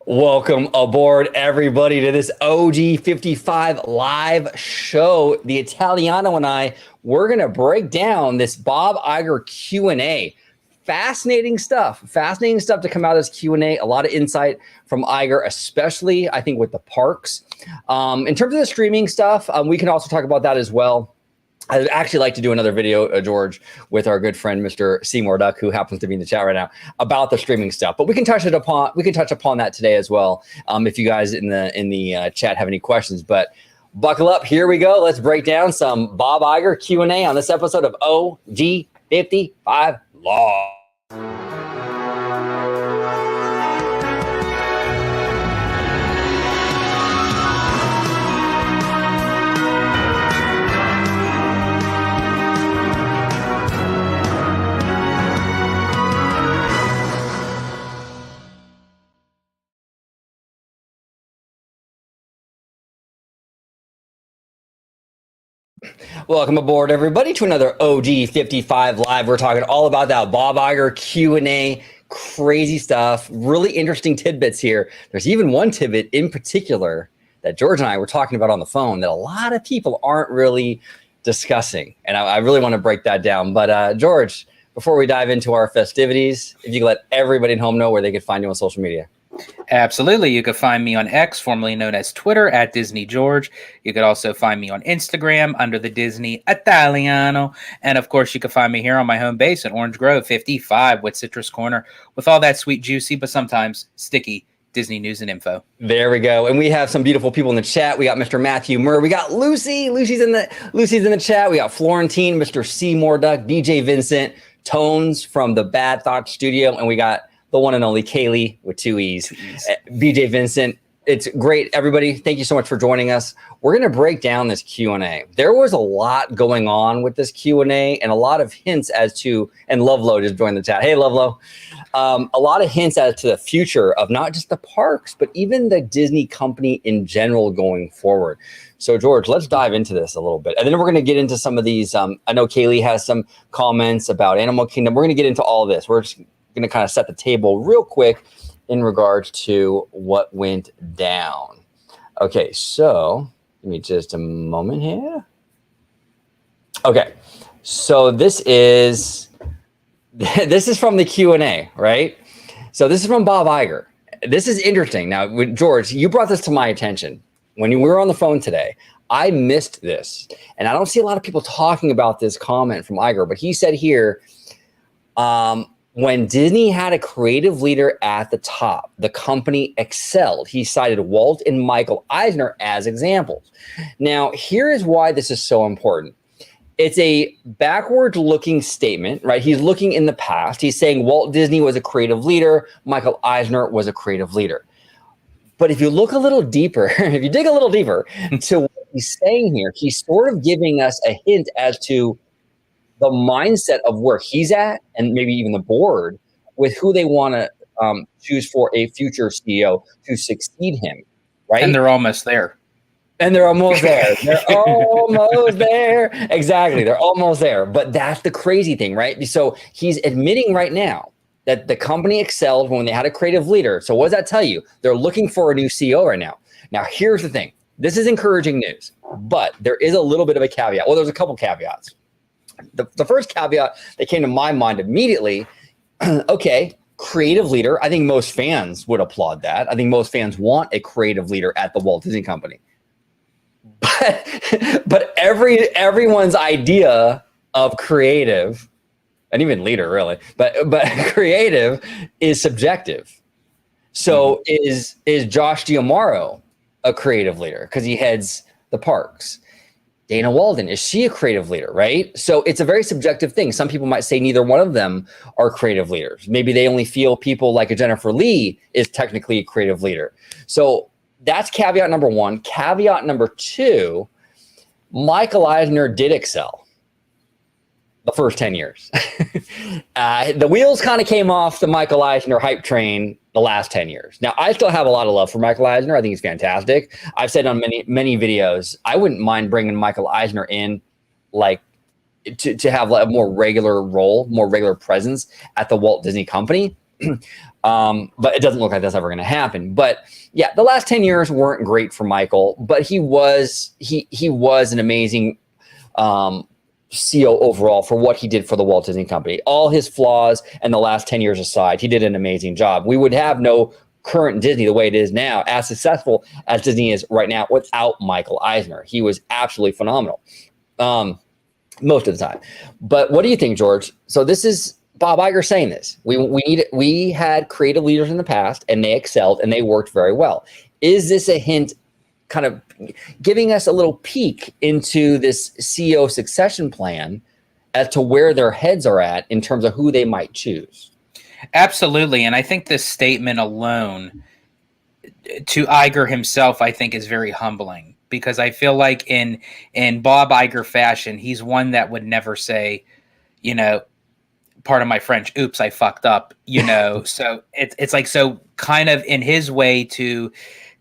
Welcome aboard, everybody, to this OG55 live show. The Italiano and I, we're going to break down this Bob Iger Q&A. Fascinating stuff to come out of this Q&A. A lot of insight from Iger, especially, I think, with the parks. In terms of the streaming stuff, we can also talk about that as well. I'd actually like to do another video, George, with our good friend, Mr. Seymour Duck, who happens to be in the chat right now, about the streaming stuff. But we can touch upon that today as well, if you guys in the chat have any questions. But buckle up, here we go. Let's break down some Bob Iger Q&A on this episode of OG55 Law. Welcome aboard, everybody, to another OG55 Live. We're talking all about that Bob Iger Q&A, crazy stuff, really interesting tidbits here. There's even one tidbit in particular that George and I were talking about on the phone that a lot of people aren't really discussing, and I really want to break that down. But George, before we dive into our festivities, if you could let everybody at home know where they could find you on social media. Absolutely. You can find me on X, formerly known as Twitter, at Disney George. You could also find me on Instagram under the Disney Italiano. And of course, you can find me here on my home base in Orange Grove 55 with Citrus Corner, with all that sweet, juicy, but sometimes sticky Disney news and info. There we go. And we have some beautiful people in the chat. We got Mr. Matthew Murr. We got Lucy. Lucy's in the chat. We got Florentine, Mr. Seymour Duck, BJ Vincent, Tones from the Bad Thought Studio, and we got the one and only Kaylee with two E's. BJ Vincent. It's great, everybody. Thank you so much for joining us. We're going to break down this Q&A. There was a lot going on with this Q&A and a lot of hints as to, and Lovelo just joined the chat. Hey, Lovelo. A lot of hints as to the future of not just the parks, but even the Disney company in general going forward. So, George, let's dive into this a little bit. And then we're going to get into some of these. I know Kaylee has some comments about Animal Kingdom. We're going to get into all of this. We're just going to kind of set the table real quick in regards to what went down. Okay, so give me just a moment here. Okay, so this is from the Q&A, right? So this is from Bob Iger. This is interesting. Now, George, you brought this to my attention when we were on the phone today. I missed this, and I don't see a lot of people talking about this comment from Iger, but he said here, when Disney had a creative leader at the top, the company excelled. He cited Walt and Michael Eisner as examples. Now, here is why this is so important. It's a backward-looking statement, right? He's looking in the past. He's saying Walt Disney was a creative leader. Michael Eisner was a creative leader. But if you look a little deeper, if you dig a little deeper to what he's saying here, he's sort of giving us a hint as to the mindset of where he's at, and maybe even the board, with who they want to choose for a future CEO to succeed him, right? And they're almost there. They're almost there. Exactly. They're almost there. But that's the crazy thing, right? So he's admitting right now that the company excelled when they had a creative leader. So what does that tell you? They're looking for a new CEO right now. Now, here's the thing. This is encouraging news, but there is a little bit of a caveat. Well, there's a couple caveats. The first caveat that came to my mind immediately, okay, creative leader. I think most fans would applaud that. I think most fans want a creative leader at the Walt Disney Company. But everyone's idea of creative, and even leader really, but creative is subjective. So is Josh D'Amaro a creative leader because he heads the parks? Dana Walden, is she a creative leader, right? So it's a very subjective thing. Some people might say neither one of them are creative leaders. Maybe they only feel people like a Jennifer Lee is technically a creative leader. So that's caveat number one. Caveat number two, Michael Eisner did excel the first 10 years. The wheels kind of came off the Michael Eisner hype train the last 10 years. Now, I still have a lot of love for Michael Eisner. I think he's fantastic. I've said on many videos, I wouldn't mind bringing Michael Eisner in, like, to have like a more regular role, more regular presence at the Walt Disney Company. But it doesn't look like that's ever going to happen. But yeah, the last 10 years weren't great for Michael, but he was an amazing CEO overall for what he did for the Walt Disney Company. All his flaws and the last 10 years aside, he did an amazing job. We would have no current Disney the way it is now, as successful as Disney is right now, without Michael Eisner. He was absolutely phenomenal most of the time. But what do you think, George? So this is Bob Iger saying this. We had creative leaders in the past, and they excelled, and they worked very well. Is this a hint, kind of giving us a little peek into this CEO succession plan as to where their heads are at in terms of who they might choose? Absolutely. And I think this statement alone to Iger himself, I think, is very humbling, because I feel like in Bob Iger fashion, he's one that would never say, pardon my French, oops, I fucked up, So it's like, so kind of in his way to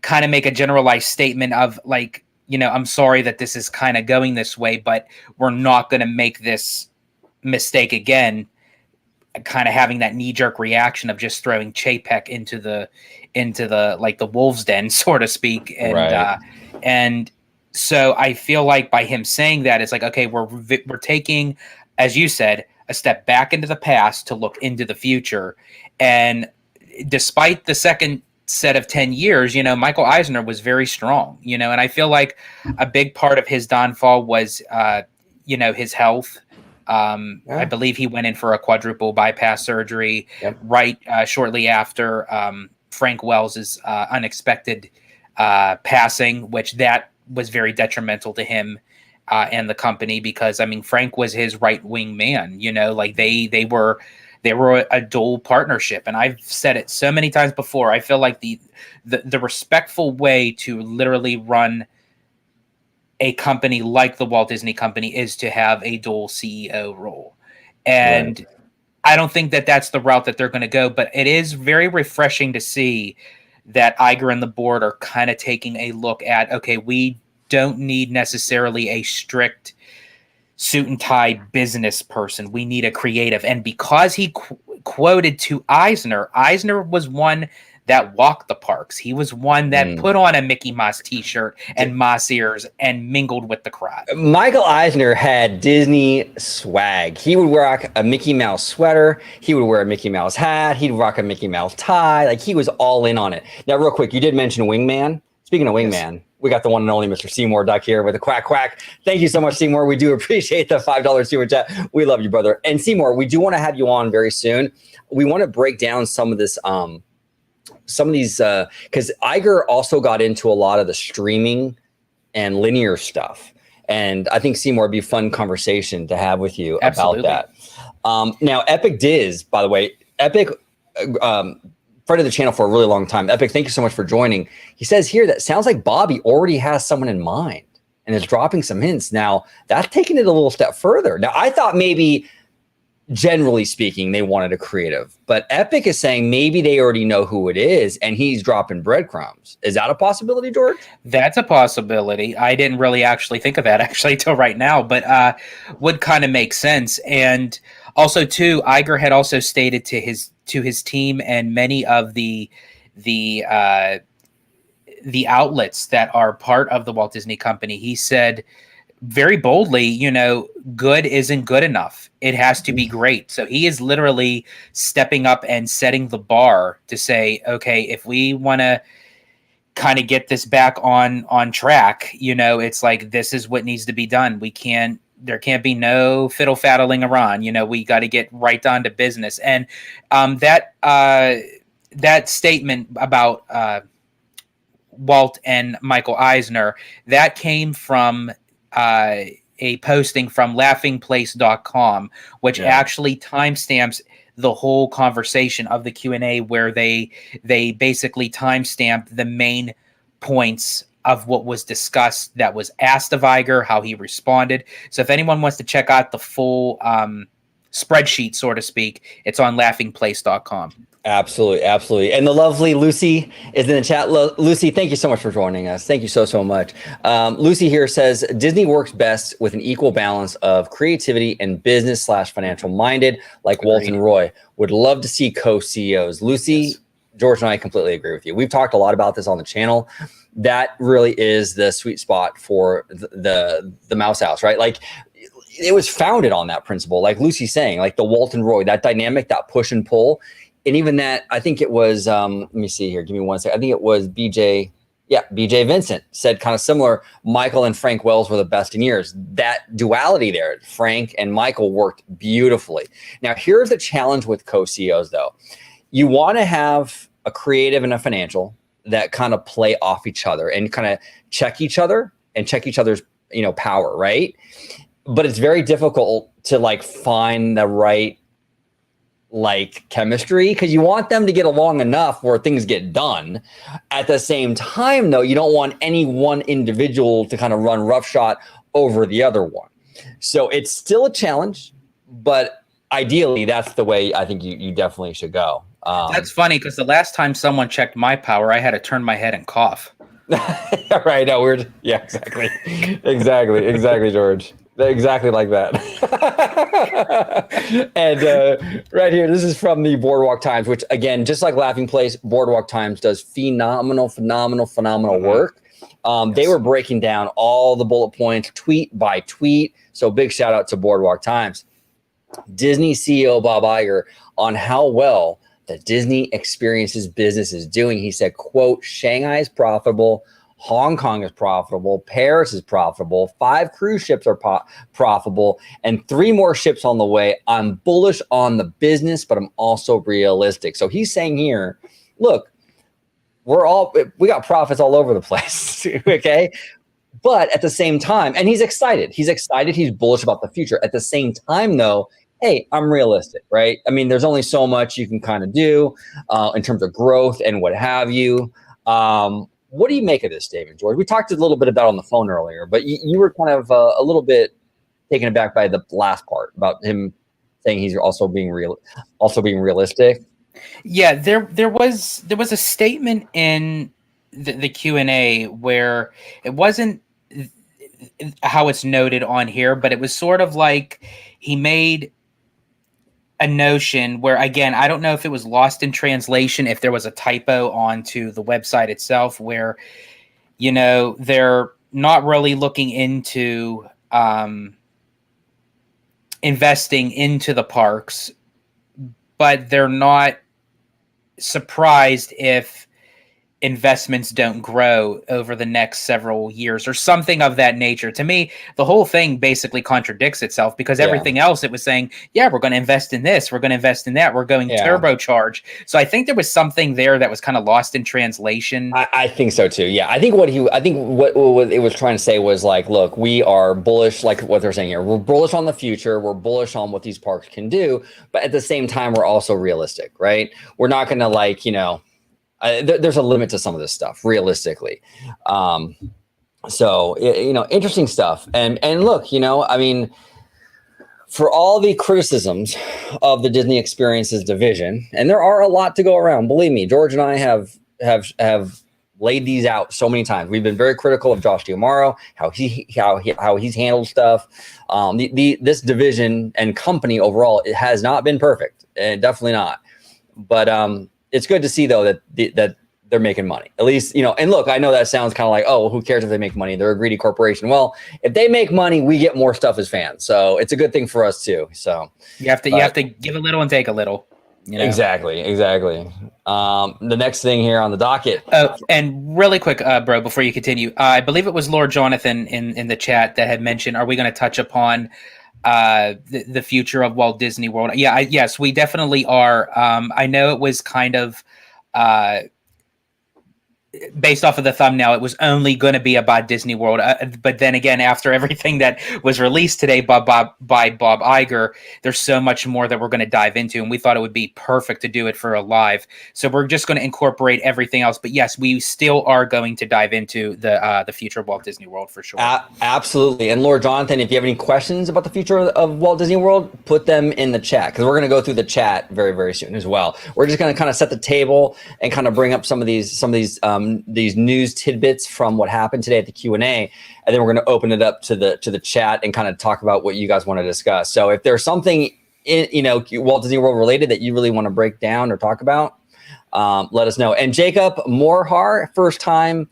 kind of make a generalized statement of like, I'm sorry that this is kind of going this way, but we're not going to make this mistake again. Kind of having that knee-jerk reaction of just throwing Chapek into the like the wolves' den, so to speak, and right. And so I feel like by him saying that, it's like, okay, we're taking, as you said, a step back into the past to look into the future. And despite the second set of 10 years, Michael Eisner was very strong, and I feel like a big part of his downfall was, his health. I believe he went in for a quadruple bypass surgery right shortly after Frank Wells's unexpected passing, which that was very detrimental to him and the company, because Frank was his right wing man. Like they were a dual partnership, and I've said it so many times before. I feel like the respectful way to literally run a company like the Walt Disney Company is to have a dual CEO role. And right. I don't think that that's the route that they're going to go, but it is very refreshing to see that Iger and the board are kind of taking a look at, okay, we don't need necessarily a strict suit and tie business person. We need a creative. And because he quoted to Eisner was one that walked the parks. He was one that put on a Mickey Mouse t-shirt and mouse ears and mingled with the crowd. Michael Eisner had Disney swag. He would wear a Mickey Mouse sweater. He would wear a Mickey Mouse hat. He'd rock a Mickey Mouse tie. Like, he was all in on it. Now, real quick, you did mention Wingman. Speaking of Wingman, we got the one and only Mr. Seymour Duck here with a quack quack. Thank you so much, Seymour. We do appreciate the $5 super chat. We love you, brother. And Seymour, we do want to have you on very soon. We want to break down some of this, some of these, because Iger also got into a lot of the streaming and linear stuff. And I think, Seymour, would be a fun conversation to have with you about that. Now, Epic Diz, by the way, Epic, friend of the channel for a really long time. Epic, thank you so much for joining. He says here that sounds like Bobby already has someone in mind and is dropping some hints. Now, that's taking it a little step further. Now, I thought maybe, generally speaking, they wanted a creative, but Epic is saying maybe they already know who it is and he's dropping breadcrumbs. Is that a possibility, George? That's a possibility. I didn't really actually think of that till right now, but would kind of make sense. And also too, Iger had also stated to his team and many of the outlets that are part of the Walt Disney Company, he said very boldly, good isn't good enough. It has to be great. So he is literally stepping up and setting the bar to say, okay, if we want to kind of get this back on track, it's like, this is what needs to be done. There can't be no fiddle faddling around. We got to get right down to business. And that statement about Walt and Michael Eisner, that came from a posting from laughingplace.com, which actually timestamps the whole conversation of the Q&A, where they basically timestamped the main points of what was discussed that was asked of Iger, how he responded. So if anyone wants to check out the full spreadsheet, so to speak, it's on laughingplace.com. Absolutely, absolutely. And the lovely Lucy is in the chat. Lucy, thank you so much for joining us. Thank you so much. Lucy here says Disney works best with an equal balance of creativity and business / financial minded, like Walt and Roy. Would love to see co-CEOs. Lucy, yes. George and I completely agree with you. We've talked a lot about this on the channel. That really is the sweet spot for the Mouse House, right? Like, it was founded on that principle, like Lucy's saying, like the Walt and Roy, that dynamic, that push and pull. And even that, I think it was, let me see here, give me one second. I think it was BJ Vincent said kind of similar. Michael and Frank Wells were the best in years. That duality there, Frank and Michael, worked beautifully. Now, here's the challenge with co-CEOs, though. You want to have a creative and a financial that kind of play off each other and kind of check each other and check each other's, power, right? But it's very difficult to like find the right like chemistry, because you want them to get along enough where things get done. At the same time, though, you don't want any one individual to kind of run roughshod over the other one. So it's still a challenge, but ideally that's the way I think you definitely should go. That's funny, because the last time someone checked my power, I had to turn my head and cough. Right. No, weird. Yeah, exactly. Exactly, George. Exactly like that. And right here, this is from the Boardwalk Times, which again, just like Laughing Place, Boardwalk Times does phenomenal work. Yes. They were breaking down all the bullet points, tweet by tweet. So big shout out to Boardwalk Times. Disney CEO Bob Iger on how well the Disney Experiences business is doing. He said, quote, Shanghai is profitable. Hong Kong is profitable. Paris is profitable. 5 cruise ships are profitable, and 3 more ships on the way. I'm bullish on the business, but I'm also realistic. So he's saying here, look, we got profits all over the place. Okay. But at the same time, and he's excited. He's bullish about the future. At the same time, though, hey, I'm realistic, right? I mean, there's only so much you can kind of do in terms of growth and what have you. What do you make of this statement, George? We talked a little bit about it on the phone earlier, but you were kind of a little bit taken aback by the last part about him saying he's also being realistic. Yeah, there was a statement in the Q&A where it wasn't how it's noted on here, but it was sort of like he made a notion where, again, I don't know if it was lost in translation, if there was a typo onto the website itself where, they're not really looking into investing into the parks, but they're not surprised if investments don't grow over the next several years or something of that nature. To me, the whole thing basically contradicts itself, because everything else it was saying, yeah, we're going to invest in this, we're going to invest in that, we're going turbocharge. So I think there was something there that was kind of lost in translation. I think so too. Yeah, I think what it was trying to say was like, look, we are bullish, like what they're saying here. We're bullish on the future. We're bullish on what these parks can do, but at the same time, we're also realistic, right? We're not going to there's a limit to some of this stuff, realistically. So interesting stuff. And look, I mean, for all the criticisms of the Disney Experiences division, and there are a lot to go around, believe me, George and I have laid these out so many times. We've been very critical of Josh D'Amaro, how he's handled stuff. This division and company overall, it has not been perfect, definitely not. But it's good to see, though, that they're making money, at least, and look, I know that sounds kind of like, oh, who cares if they make money? They're a greedy corporation. Well, if they make money, we get more stuff as fans. So it's a good thing for us too. So you have to give a little and take a little. Exactly. The next thing here on the docket. And really quick, bro, before you continue, I believe it was Lord Jonathan in the chat that had mentioned, are we going to touch upon the future of Walt Disney World? Yes, we definitely are. I know it was kind of based off of the thumbnail, it was only going to be about Disney World. But then again, after everything that was released today by Bob Iger, there's so much more that we're going to dive into, and we thought it would be perfect to do it for a live. So we're just going to incorporate everything else. But yes, we still are going to dive into the future of Walt Disney World for sure. Absolutely. And Lord Jonathan, if you have any questions about the future of Walt Disney World, put them in the chat, because we're going to go through the chat very, very soon as well. We're just going to kind of set the table and kind of bring up some of these news tidbits from what happened today at the Q&A, and then we're going to open it up to the chat and kind of talk about what you guys want to discuss. So if there's something Walt Disney World related that you really want to break down or talk about, let us know. And Jacob Morhar, first time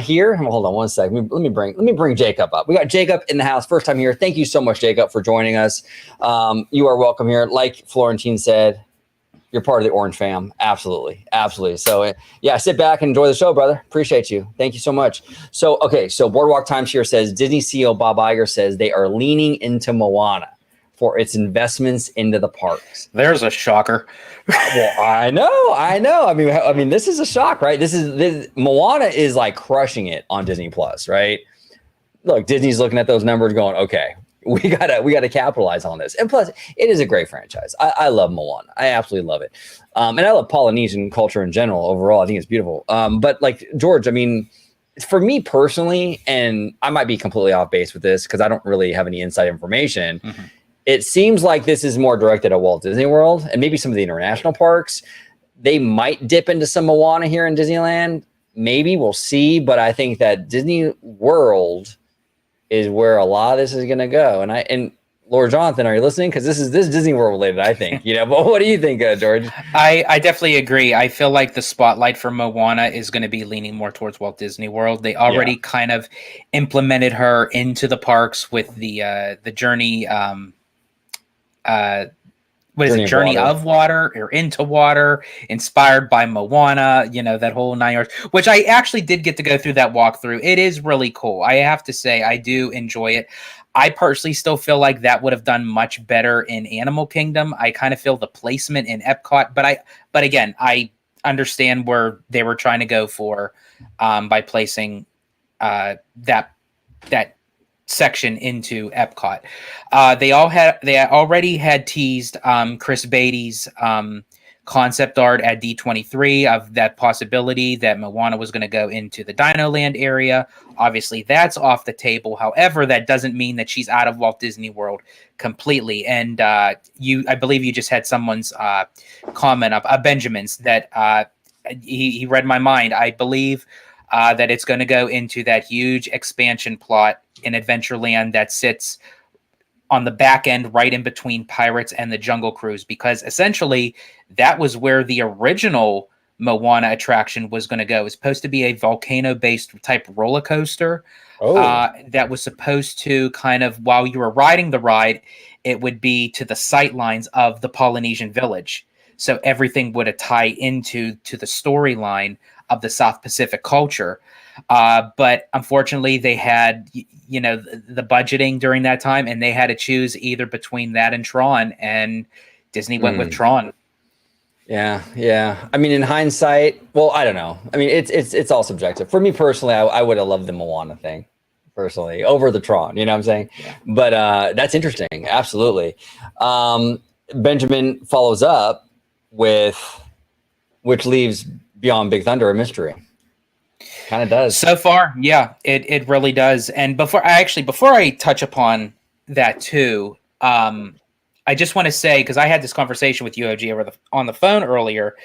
here. Hold on one second. Let me bring Jacob up. We got Jacob in the house, first time here. Thank you so much, Jacob, for joining us. You are welcome here. Like Florentine said, you're part of the Orange fam. Absolutely. So yeah, sit back and enjoy the show, brother. Appreciate you. Thank you so much. So, okay. So Boardwalk Times here says Disney CEO Bob Iger says they are leaning into Moana for its investments into the parks. There's a shocker. Well, I know. I mean, this is a shock, right? This Moana is like crushing it on Disney Plus, right? Look, Disney's looking at those numbers going, okay, we gotta capitalize on this. And plus, it is a great franchise. I love Moana. I absolutely love it. And I love Polynesian culture in general overall. I think it's beautiful. But like George, I mean, for me personally, and I might be completely off base with this because I don't really have any inside information. Mm-hmm. It seems like this is more directed at Walt Disney World and maybe some of the international parks. They might dip into some Moana here in Disneyland. Maybe, we'll see. But I think that Disney World is where a lot of this is going to go. And Lord Jonathan, are you listening? Because this is Disney World related, I think. But what do you think, George? I definitely agree. I feel like the spotlight for Moana is going to be leaning more towards Walt Disney World. They already kind of implemented her into the parks with the Journey. Journey of Water or Into Water, inspired by Moana, that whole 9 yards, which I actually did get to go through that walkthrough. It is really cool. I have to say, I do enjoy it. I personally still feel like that would have done much better in Animal Kingdom. I kind of feel the placement in Epcot, but again, I understand where they were trying to go for by placing that section into Epcot. They already had teased Chris Beatty's concept art at D23 of that possibility that Moana was going to go into the Dino Land area. Obviously, that's off the table. However, that doesn't mean that she's out of Walt Disney World completely. And I believe you just had someone's comment up, Benjamin's, that he read my mind. I believe that it's going to go into that huge expansion plot in Adventureland that sits on the back end right in between Pirates and the Jungle Cruise, because essentially that was where the original Moana attraction was going to go. It's supposed to be a volcano-based type roller coaster that was supposed to kind of, while you were riding the ride, it would be to the sight lines of the Polynesian village. So everything would tie into the storyline of the South Pacific culture. But unfortunately, they had, the budgeting during that time, and they had to choose either between that and Tron, and Disney went with Tron. Yeah. I mean, in hindsight, well, I don't know. I mean, it's all subjective. For me personally, I would have loved the Moana thing personally over the Tron. You know what I'm saying? Yeah. But that's interesting. Absolutely. Benjamin follows up with, which leaves Beyond Big Thunder a mystery. Kind of does. So far, yeah, it really does. And before I touch upon that too, I just want to say, because I had this conversation with UOG on the phone earlier,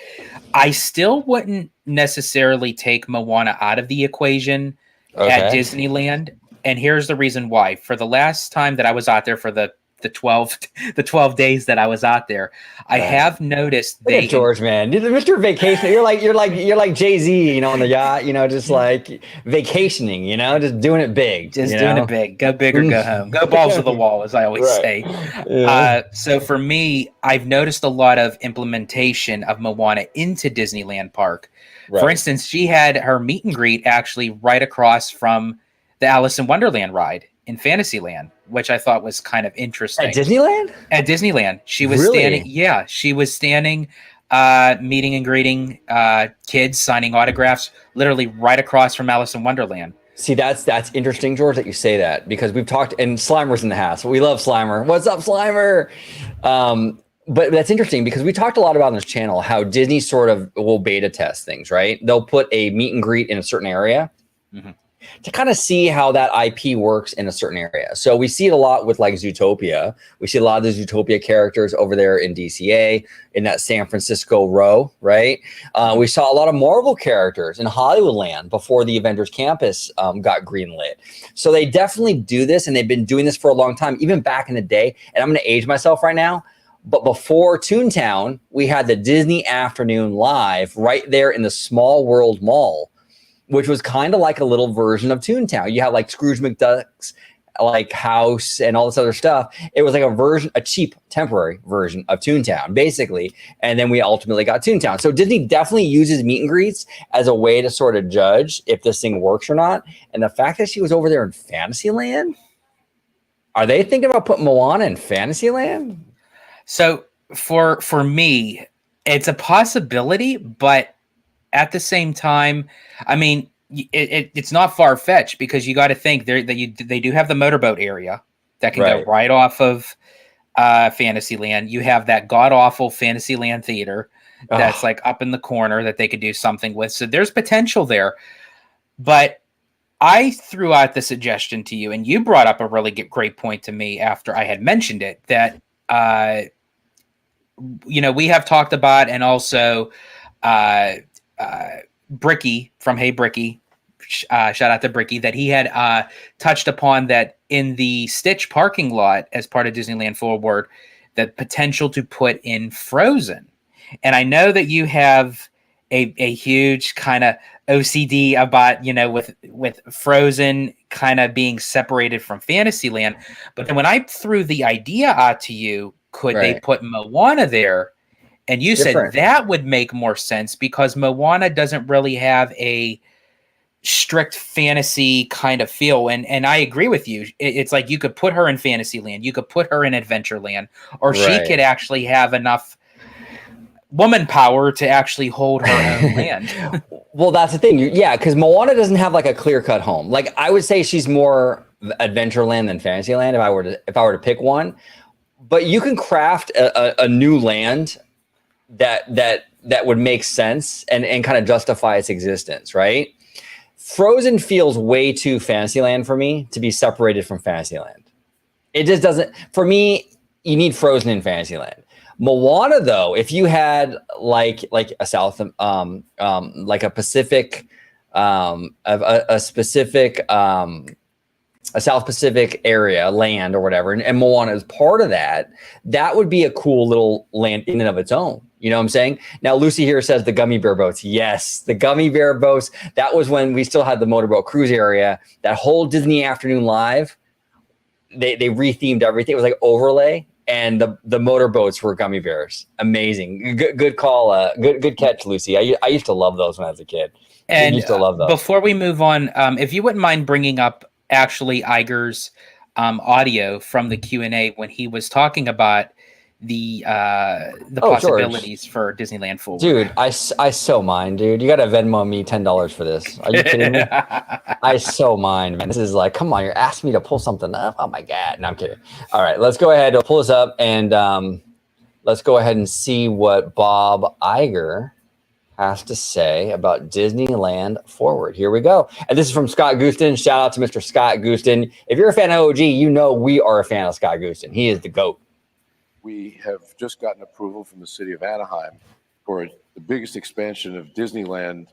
I still wouldn't necessarily take Moana out of the equation at Disneyland. And here's the reason why. For the last time that I was out there for the 12 days that I was out there, I have noticed George, man, Mr. Vacation. You're like Jay-Z, on the yacht, just like vacationing, just doing it big, doing it big. Go big or go home. Go balls to the wall, as I always say. Yeah. So for me, I've noticed a lot of implementation of Moana into Disneyland Park. Right. For instance, she had her meet and greet actually right across from the Alice in Wonderland ride in Fantasyland, which I thought was kind of interesting. At Disneyland? At Disneyland. She was standing. Yeah, she was standing meeting and greeting kids, signing autographs, literally right across from Alice in Wonderland. See, that's interesting, George, that you say that, because we've talked, and Slimer's in the house. We love Slimer. What's up, Slimer? But that's interesting because we talked a lot about on this channel how Disney sort of will beta test things, right? They'll put a meet and greet in a certain area to kind of see how that IP works in a certain area. So we see it a lot with like Zootopia. We see a lot of the Zootopia characters over there in DCA, in that San Francisco row, right? We saw a lot of Marvel characters in Hollywoodland before the Avengers campus got greenlit. So they definitely do this, and they've been doing this for a long time, even back in the day. And I'm going to age myself right now, but before Toontown, we had the Disney Afternoon Live right there in the Small World Mall, which was kind of like a little version of Toontown. You had like Scrooge McDuck's like house and all this other stuff. It was like a cheap temporary version of Toontown, basically. And then we ultimately got Toontown. So Disney definitely uses meet and greets as a way to sort of judge if this thing works or not. And the fact that she was over there in Fantasyland, are they thinking about putting Moana in Fantasyland? So for me, it's a possibility, but at the same time, I mean, it's not far fetched, because you got to think they do have the motorboat area that can go right off of Fantasyland. You have that god awful Fantasyland theater that's like up in the corner that they could do something with. So there's potential there. But I threw out the suggestion to you, and you brought up a really great point to me after I had mentioned it, that we have talked about, and also Bricky from Hey Bricky, shout out to Bricky, that he had touched upon that in the Stitch parking lot as part of Disneyland Forward, the potential to put in Frozen. And I know that you have a huge kind of OCD about, with Frozen kind of being separated from Fantasyland. But then when I threw the idea out to you, could they put Moana there? And you said that would make more sense, because Moana doesn't really have a strict fantasy kind of feel. And I agree with you. It's like you could put her in Fantasyland, you could put her in Adventureland, or she could actually have enough woman power to actually hold her own land. Well, that's the thing. Yeah, because Moana doesn't have like a clear-cut home. Like, I would say she's more Adventureland than Fantasyland if I were to pick one. But you can craft a new land that would make sense and kind of justify its existence, right? Frozen feels way too Fantasyland for me to be separated from Fantasyland. It just doesn't. For me, you need Frozen in Fantasyland. Moana, though, if you had like a South, like a Pacific, a specific, a South Pacific area, land or whatever, and Moana is part of that, that would be a cool little land in and of its own. You know what I'm saying? Now, Lucy here says the gummy bear boats. Yes, the gummy bear boats. That was when we still had the motorboat cruise area. That whole Disney Afternoon Live, they rethemed everything. It was like overlay, and the motorboats were gummy bears. Amazing. Good call. Good catch, Lucy. I used to love those when I was a kid. And I used to love those. Before we move on, if you wouldn't mind bringing up actually Iger's audio from the Q&A when he was talking about the possibilities for Disneyland Forward. Dude, I so mind, dude. You got to Venmo me $10 for this. Are you kidding me? I so mind, man. This is like, come on, you're asking me to pull something up. Oh my God. No, I'm kidding. All right, let's go ahead. I'll pull this up, and let's go ahead and see what Bob Iger has to say about Disneyland Forward. Here we go. And this is from Scott Gustin. Shout out to Mr. Scott Gustin. If you're a fan of OG, you know we are a fan of Scott Gustin. He is the GOAT. We have just gotten approval from the city of Anaheim for the biggest expansion of Disneyland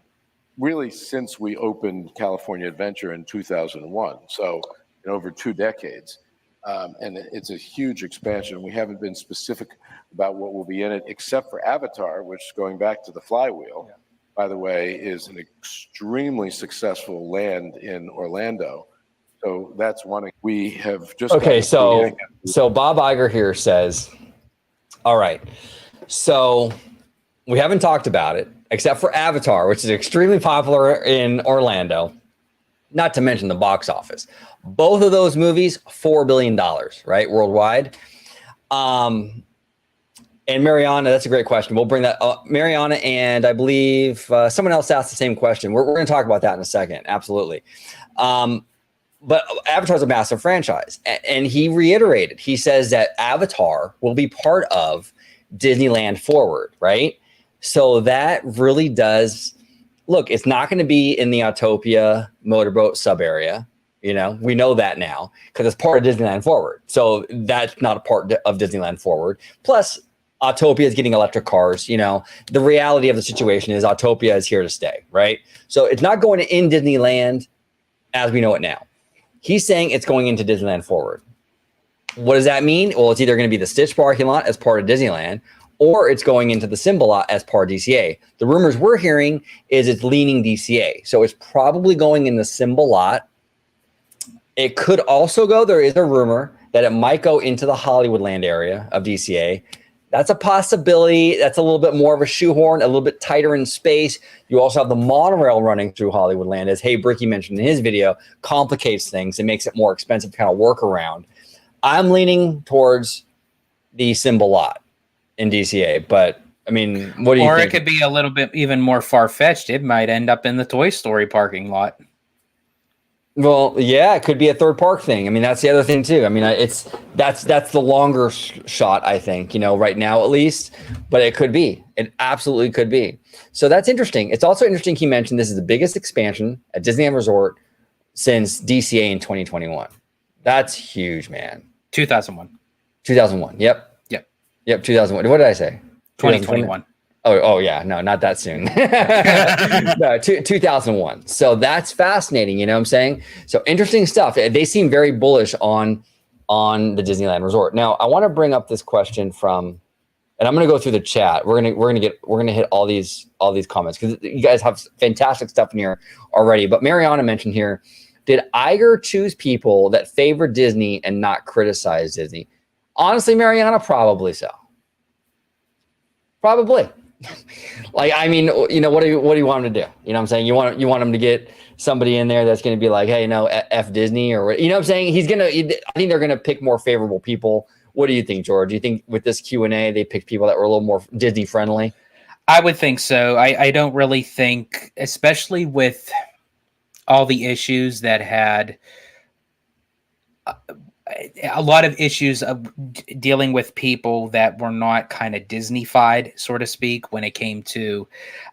really since we opened California Adventure in 2001. So in over 2 decades. And it's a huge expansion. We haven't been specific about what will be in it, except for Avatar, which, going back to the flywheel, by the way, is an extremely successful land in Orlando. So that's one. We have just so Bob Iger here says, all right, so we haven't talked about it except for Avatar, which is extremely popular in Orlando, not to mention the box office. Both of those movies, $4 billion, right, worldwide. And Mariana, that's a great question. We'll bring that up. Mariana, and I believe someone else asked the same question. We're going to talk about that in a second. Absolutely. But Avatar's a massive franchise. And he reiterated, he says that Avatar will be part of Disneyland Forward, right? So that really does, look, it's not going to be in the Autopia motorboat sub area. You know, we know that now because it's part of Disneyland Forward. So that's not a part of Disneyland Forward. Plus, Autopia is getting electric cars. You know, the reality of the situation is Autopia is here to stay, right? So it's not going to in Disneyland as we know it now. He's saying it's going into Disneyland Forward. What does that mean? Well, it's either going to be the Stitch parking lot as part of Disneyland, or it's going into the Simba lot as part of DCA. The rumors we're hearing is it's leaning DCA. So it's probably going in the Simba lot. It could also go, there is a rumor that it might go into the Hollywoodland area of DCA. That's a possibility. That's a little bit more of a shoehorn, a little bit tighter in space. You also have the monorail running through Hollywoodland, as Hey Bricky mentioned in his video, complicates things and makes it more expensive to kind of work around. I'm leaning towards the Simba lot in DCA, but I mean, what do you think? Or it could be a little bit even more far-fetched. It might end up in the Toy Story parking lot. Well, yeah, it could be a third park thing. I mean, that's the other thing too. I mean, that's the longer shot, I think, you know, right now at least, but it could be. It absolutely could be. So that's interesting. It's also interesting he mentioned this is the biggest expansion at Disneyland Resort since DCA in 2021. That's huge, man. 2001. 2001. Yep. 2001. What did I say? 2021. Oh yeah, no, not that soon. No, 2001. So that's fascinating. You know what I'm saying? So interesting stuff. They seem very bullish on the Disneyland Resort. Now, I want to bring up this question from, and I'm going to go through the chat. We're gonna hit all these comments because you guys have fantastic stuff in here already. But Mariana mentioned here, did Iger choose people that favor Disney and not criticize Disney? Honestly, Mariana, probably so. Probably. Like, I mean, you know, what do you want him to do? You know what I'm saying? You want him to get somebody in there that's going to be like, hey, no, F Disney, or, you know what I'm saying? I think they're going to pick more favorable people. What do you think, George? Do you think with this Q&A, they picked people that were a little more Disney friendly? I would think so. I don't really think, especially with all the issues that had a lot of issues of dealing with people that were not kind of Disney-fied, so to speak, when it came to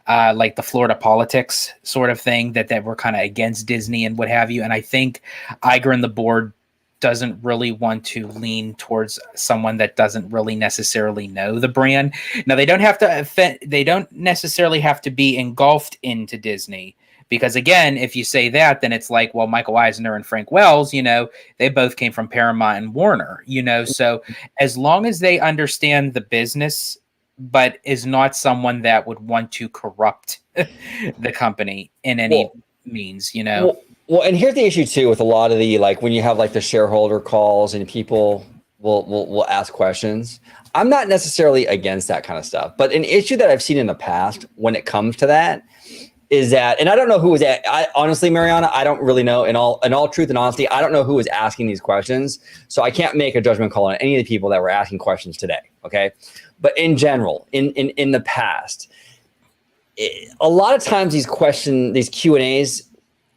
like the Florida politics sort of thing that were kind of against Disney and what have you. And I think Iger and the board doesn't really want to lean towards someone that doesn't really necessarily know the brand. Now, they don't necessarily have to be engulfed into Disney. Because again, if you say that, then it's like, well, Michael Eisner and Frank Wells, you know, they both came from Paramount and Warner, you know. So as long as they understand the business, but is not someone that would want to corrupt the company in any means, you know. Well, and here's the issue too with a lot of the, like, when you have like the shareholder calls and people will ask questions. I'm not necessarily against that kind of stuff, but an issue that I've seen in the past when it comes to that is that, and I don't know who was honestly, Mariana, I don't really know. In all truth and honesty, I don't know who was asking these questions. So I can't make a judgment call on any of the people that were asking questions today. Okay. But in general, in the past, a lot of times these Q&As,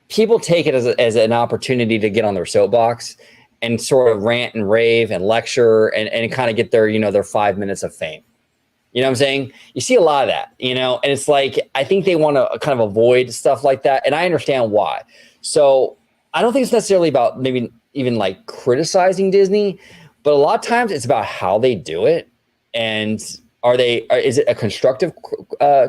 people take it as an opportunity to get on their soapbox and sort of rant and rave and lecture and kind of get their, you know, their 5 minutes of fame. You know what I'm saying? You see a lot of that, you know, and it's like, I think they want to kind of avoid stuff like that. And I understand why. So I don't think it's necessarily about maybe even like criticizing Disney, but a lot of times it's about how they do it. And is it a constructive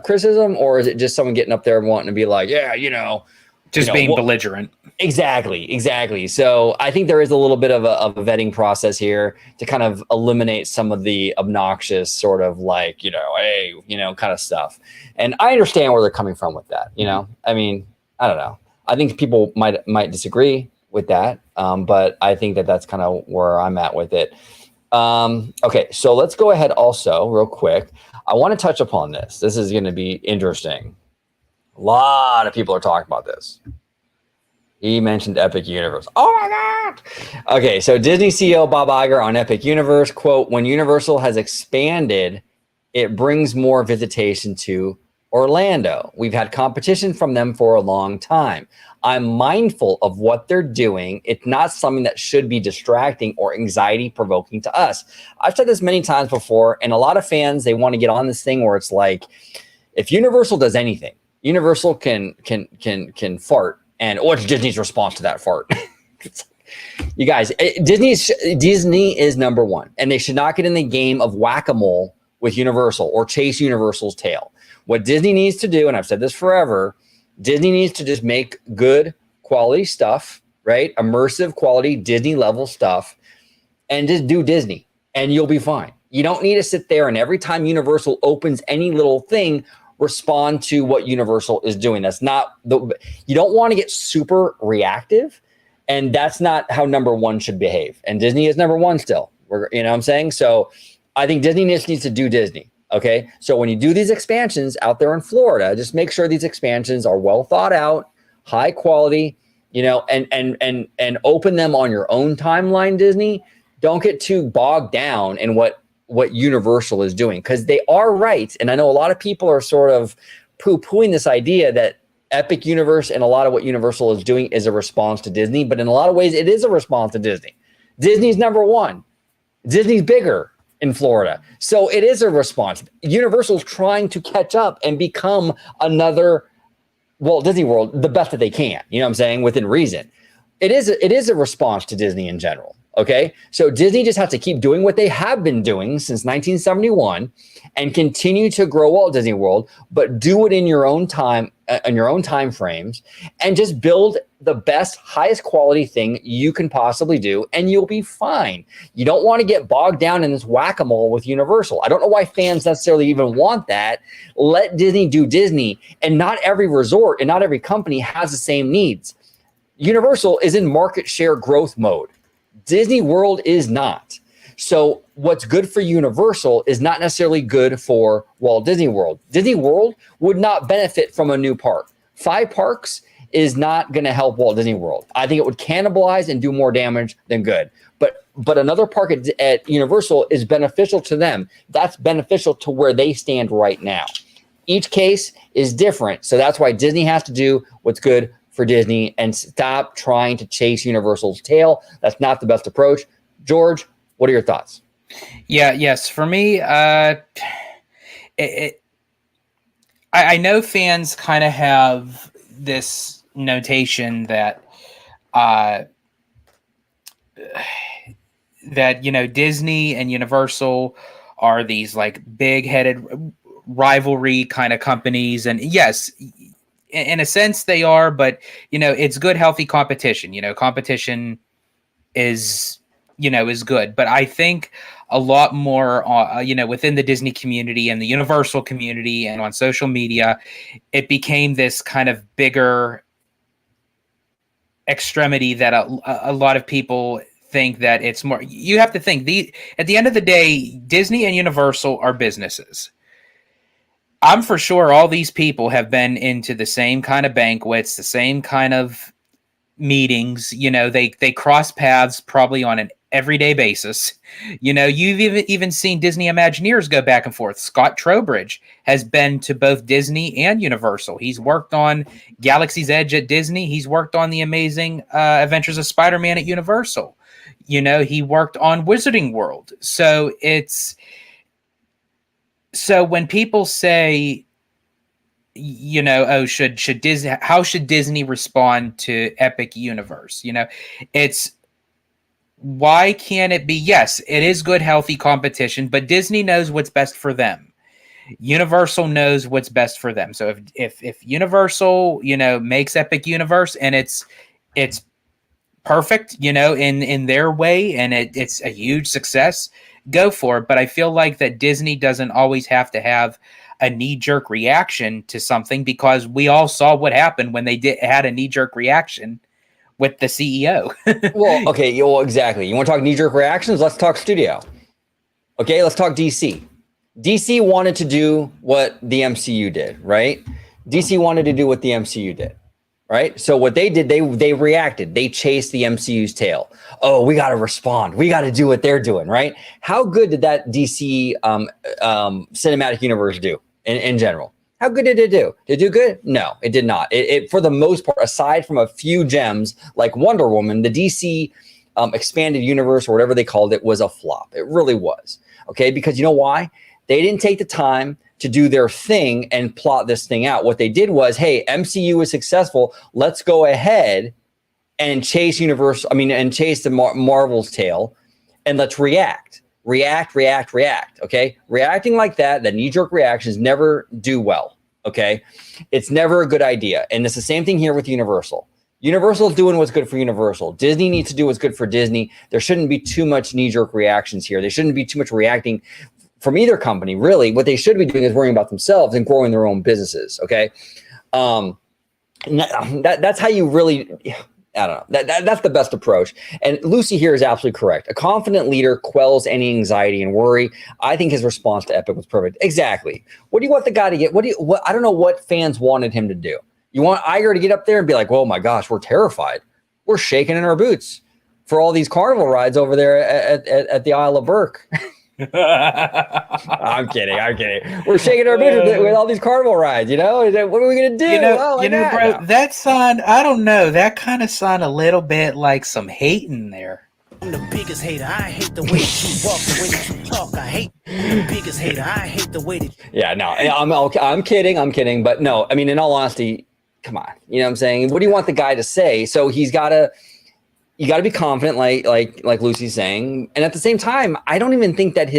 criticism, or is it just someone getting up there and wanting to be like, yeah, you know, just being belligerent. Exactly. So I think there is a little bit of a vetting process here to kind of eliminate some of the obnoxious sort of like, you know, hey, you know, kind of stuff. And I understand where they're coming from with that. You know, I mean, I don't know. I think people might disagree with that, but I think that's kind of where I'm at with it. Okay, so let's go ahead also real quick. I want to touch upon this. This is going to be interesting. A lot of people are talking about this. He mentioned Epic Universe. Oh my God. Okay, so Disney CEO Bob Iger on Epic Universe, quote, when Universal has expanded it brings more visitation to Orlando. We've had competition from them for a long time. I'm mindful of what they're doing. It's not something that should be distracting or anxiety provoking to us. I've said this many times before, and a lot of fans, they want to get on this thing where it's like, if Universal does anything, Universal can fart, and what's Disney's response to that fart? You guys, Disney is number one, and they should not get in the game of whack-a-mole with Universal or chase Universal's tail. What Disney needs to do, and I've said this forever, Disney needs to just make good quality stuff, right? Immersive quality Disney level stuff, and just do Disney, and you'll be fine. You don't need to sit there and every time Universal opens any little thing, respond to what Universal is doing. That's not you don't want to get super reactive, and that's not how number one should behave. And Disney is number one still. You know what I'm saying? So I think Disney needs to do Disney. Okay. So when you do these expansions out there in Florida, just make sure these expansions are well thought out, high quality, you know, and open them on your own timeline, Disney. Don't get too bogged down in what Universal is doing, because they are right. And I know a lot of people are sort of poo-pooing this idea that Epic Universe and a lot of what Universal is doing is a response to Disney, but in a lot of ways, it is a response to Disney. Disney's number one. Disney's bigger in Florida. So it is a response. Universal's trying to catch up and become another Walt Disney World, the best that they can, you know what I'm saying, within reason. It is a response to Disney in general. Okay. So Disney just has to keep doing what they have been doing since 1971 and continue to grow Walt Disney World, but do it in your own time, in your own time frames, and just build the best, highest quality thing you can possibly do, and you'll be fine. You don't want to get bogged down in this whack-a-mole with Universal. I don't know why fans necessarily even want that. Let Disney do Disney, and not every resort and not every company has the same needs. Universal is in market share growth mode. Disney World is not. So what's good for Universal is not necessarily good for Walt Disney World. Disney World would not benefit from a new park. 5 parks is not going to help Walt Disney World. I think it would cannibalize and do more damage than good. But another park at Universal is beneficial to them. That's beneficial to where they stand right now. Each case is different. So that's why Disney has to do what's good for Disney and stop trying to chase Universal's tail. That's not the best approach. George, what are your thoughts? Yes. For me, I know fans kind of have this notation that Disney and Universal are these like big-headed rivalry kind of companies, and yes, in a sense they are, but it's good, healthy competition. Competition is good, but I think a lot more within the Disney community and the Universal community and on social media, it became this kind of bigger extremity that a lot of people think that it's more. You have to think, at the end of the day, Disney and Universal are businesses. I'm for sure all these people have been into the same kind of banquets, the same kind of meetings. They cross paths probably on an everyday basis. You've even seen Disney Imagineers go back and forth. Scott Trowbridge has been to both Disney and Universal. He's worked on Galaxy's Edge at Disney. He's worked on The Amazing Adventures of Spider-Man at Universal. He worked on Wizarding World. So when people say, should Disney, how should Disney respond to Epic Universe? It's, why can't it be? Yes, it is good, healthy competition, but Disney knows what's best for them. Universal knows what's best for them. So if Universal, makes Epic Universe and it's perfect, in their way, and it's a huge success, go for it. But I feel like that Disney doesn't always have to have a knee-jerk reaction to something, because we all saw what happened when they had a knee-jerk reaction with the CEO. Well, okay, well, exactly. You want to talk knee-jerk reactions? Let's talk studio. Okay, let's talk DC. DC wanted to do what the MCU did, right? DC wanted to do what the MCU did. right? So what they did, they reacted. They chased the MCU's tail. Oh, we got to respond. We got to do what they're doing, right? How good did that DC cinematic universe do in general? How good did it do? Did it do good? No, it did not. It for the most part, aside from a few gems like Wonder Woman, the DC expanded universe or whatever they called it was a flop. It really was. Okay, because you know why? They didn't take the time to do their thing and plot this thing out. What they did was, hey, MCU is successful. Let's go ahead and chase the Marvel's tail, and let's react. Okay, reacting like that, the knee-jerk reactions never do well. Okay, it's never a good idea, and it's the same thing here with Universal. Universal is doing what's good for Universal. Disney needs to do what's good for Disney. There shouldn't be too much knee-jerk reactions here. There shouldn't be too much reacting from either company. Really, what they should be doing is worrying about themselves and growing their own businesses. Okay, that's how you really. I don't know. That's the best approach. And Lucy here is absolutely correct. A confident leader quells any anxiety and worry. I think his response to Epic was perfect. Exactly. What do you want the guy to get? I don't know what fans wanted him to do. You want Iger to get up there and be like, "Oh my gosh, we're terrified. We're shaking in our boots for all these carnival rides over there at the Isle of Burke." I'm kidding. We're shaking our boots with all these carnival rides. What are we gonna do? Bro, that sound, I don't know. That kind of sound a little bit like some hating there. I'm the biggest hater. I hate the way that you walk, the way that you talk. I hate the biggest hater. I hate the way that. Yeah, no, I'm kidding. But no, I mean, in all honesty, come on. You know what I'm saying? What do you want the guy to say? So you got to be confident, like Lucy's saying. And at the same time, I don't even think that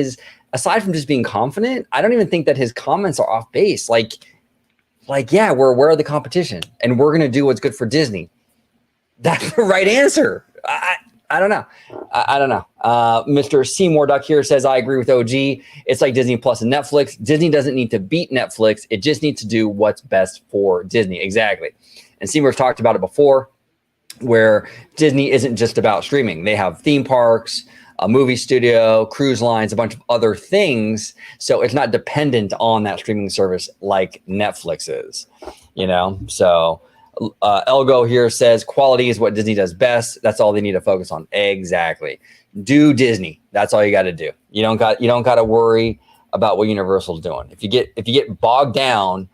aside from just being confident, I don't even think that his comments are off base. Yeah, we're aware of the competition and we're going to do what's good for Disney. That's the right answer. I don't know. I don't know. Mr. Seymour Duck here says, I agree with OG. It's like Disney Plus and Netflix. Disney doesn't need to beat Netflix. It just needs to do what's best for Disney. Exactly. And Seymour's talked about it before, where Disney isn't just about streaming. They have theme parks, a movie studio, cruise lines, a bunch of other things. So it's not dependent on that streaming service like Netflix is, So Elgo here says quality is what Disney does best. That's all they need to focus on. Exactly. Do Disney. That's all you got to do. You don't got to worry about what Universal's doing. If you get bogged down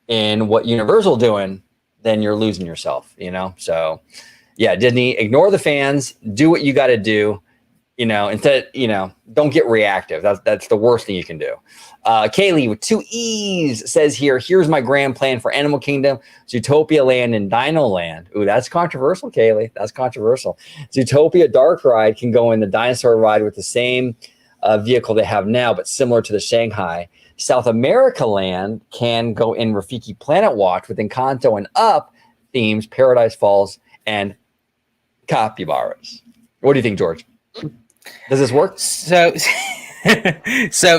in what Universal doing, then you're losing yourself, So yeah, Disney, ignore the fans, do what you got to do, instead, don't get reactive. That's the worst thing you can do. Kaylee with 2 E's says here's my grand plan for Animal Kingdom, Zootopia Land, and Dino Land. Ooh, that's controversial, Kaylee. That's controversial. Zootopia Dark Ride can go in the dinosaur ride with the same vehicle they have now, but similar to the Shanghai. South America Land can go in Rafiki Planet Watch with Encanto and Up themes, Paradise Falls, and capybaras. What do you think, George? Does this work? So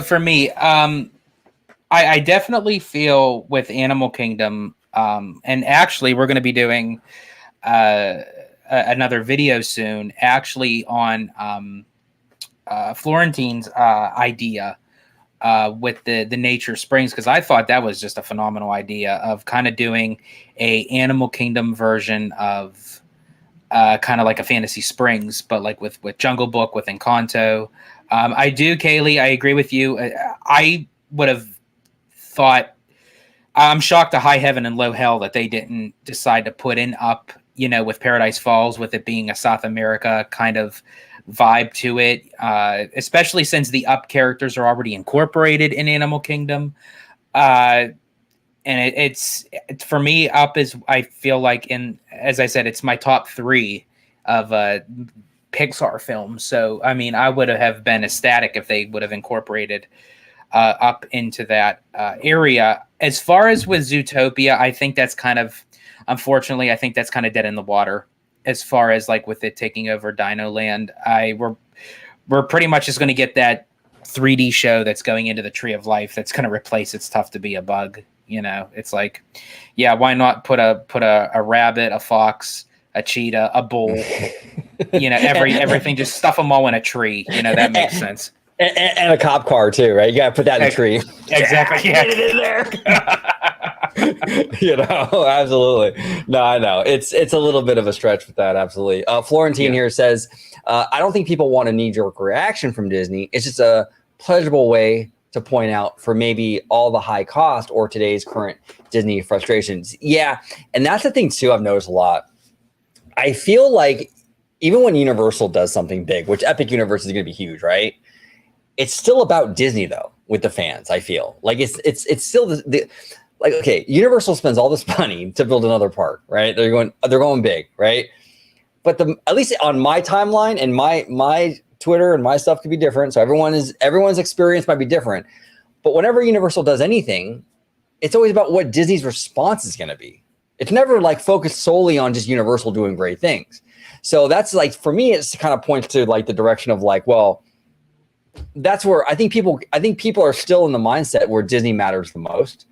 for me, I definitely feel with Animal Kingdom, and actually we're going to be doing another video soon, actually on Florentine's idea with the Nature Springs, because I thought that was just a phenomenal idea of kind of doing a Animal Kingdom version of kind of like a Fantasy Springs, but like with Jungle Book, with Encanto. I do, Kaylee, I agree with you. I would have thought, I'm shocked to high heaven and low hell that they didn't decide to put in Up, with Paradise Falls, with it being a South America kind of vibe to it, especially since the Up characters are already incorporated in Animal Kingdom. And it's for me, Up is, I feel like, as I said, it's my top 3 of Pixar films. So, I mean, I would have been ecstatic if they would have incorporated Up into that area. As far as with Zootopia, I think that's kind of, unfortunately, I think that's kind of dead in the water. As far as like with it taking over Dino Land, we're pretty much just going to get that 3D show that's going into the Tree of Life that's going to replace It's Tough to Be a Bug. It's like, yeah, why not put a rabbit, a fox, a cheetah, a bull, everything, just stuff them all in a tree. That makes sense. And a cop car too, right? You got to put that in the tree. Exactly. Get it in there. Absolutely. No, I know it's a little bit of a stretch with that. Absolutely. Florentine here says, I don't think people want a knee-jerk reaction from Disney. It's just a pleasurable way to point out for maybe all the high cost or today's current Disney frustrations. Yeah, and that's the thing too. I've noticed a lot. I feel like even when Universal does something big, which Epic Universe is going to be huge, right? It's still about Disney though with the fans. I feel like it's still the like, okay, Universal spends all this money to build another park, right? They're going big, right? But at least on my timeline and my Twitter and my stuff could be different. So everyone's experience might be different. But whenever Universal does anything, it's always about what Disney's response is going to be. It's never like focused solely on just Universal doing great things. So that's like, for me, it's kind of points to like the direction of like, well, that's where I think people are still in the mindset where Disney matters the most,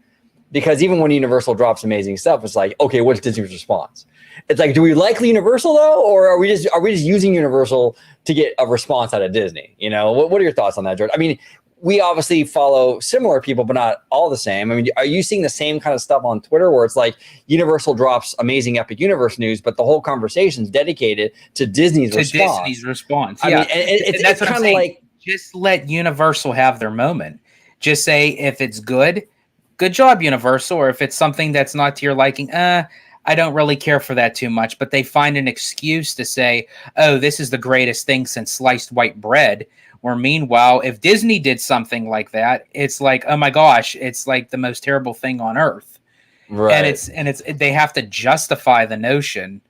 because even when Universal drops amazing stuff, it's like, okay, what's Disney's response? It's like, do we like Universal though, or are we just using Universal to get a response out of Disney? What are your thoughts on that, George? I mean, we obviously follow similar people, but not all the same. I mean, are you seeing the same kind of stuff on Twitter where it's like Universal drops amazing Epic Universe news, but the whole conversation is dedicated to Disney's response? Yeah, I mean, it's kind of like, just let Universal have their moment. Just say if it's good job, Universal, or if it's something that's not to your liking, I don't really care for that too much. But they find an excuse to say, oh, this is the greatest thing since sliced white bread. Where meanwhile, if Disney did something like that, it's like, oh my gosh, it's like the most terrible thing on earth. right? And it's they have to justify the notion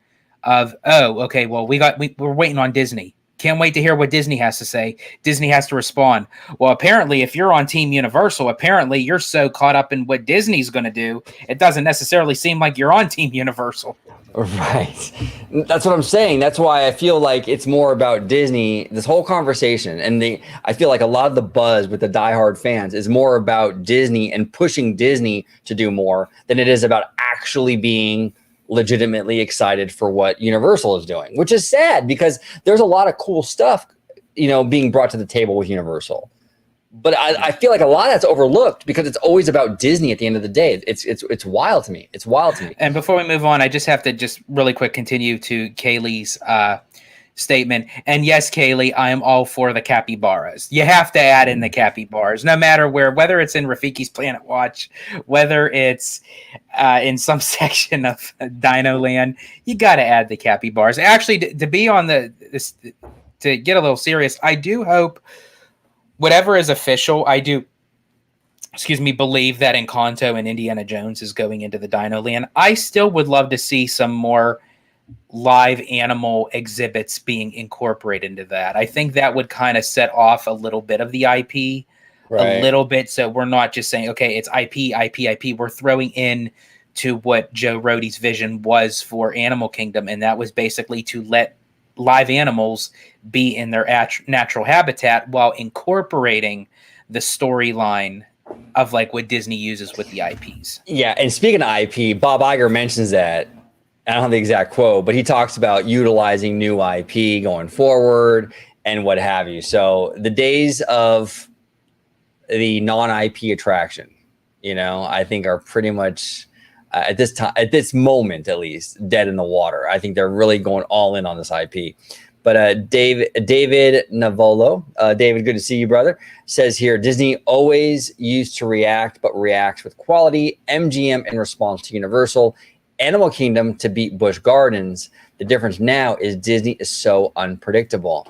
of, oh, okay, well, we're waiting on Disney. Can't wait to hear what Disney has to say. Disney has to respond. Well, apparently, if you're on Team Universal, apparently you're so caught up in what Disney's going to do, it doesn't necessarily seem like you're on Team Universal. Right. That's what I'm saying. That's why I feel like it's more about Disney, this whole conversation. And I feel like a lot of the buzz with the diehard fans is more about Disney and pushing Disney to do more than it is about actually being legitimately excited for what Universal is doing, which is sad because there's a lot of cool stuff, being brought to the table with Universal. But I feel like a lot of that's overlooked because it's always about Disney at the end of the day. It's wild to me. It's wild to me. And before we move on, I just have to really quick continue to Kaylee's statement. And yes, Kaylee, I am all for the capybaras. You have to add in the capybaras, no matter whether it's in Rafiki's Planet Watch, whether it's in some section of Dino Land, you got to add the capybaras. Actually, to be on to get a little serious, I do hope whatever is official, I do, believe that Encanto and Indiana Jones is going into the Dino Land. I still would love to see some more live animal exhibits being incorporated into that. I think that would kind of set off a little bit of the IP, a little bit. So we're not just saying, okay, it's IP. We're throwing in to what Joe Rohde's vision was for Animal Kingdom. And that was basically to let live animals be in their natural habitat while incorporating the storyline of like what Disney uses with the IPs. Yeah. And speaking of IP, Bob Iger mentions that. I don't have the exact quote, but he talks about utilizing new IP going forward and what have you. So the days of the non-IP attraction, I think are pretty much at this moment, at least, dead in the water. I think they're really going all in on this IP. But David Navolo, David, good to see you, brother, says here, Disney always used to react, but reacts with quality. MGM in response to Universal. Animal Kingdom to beat Busch Gardens. The difference now is Disney is so unpredictable.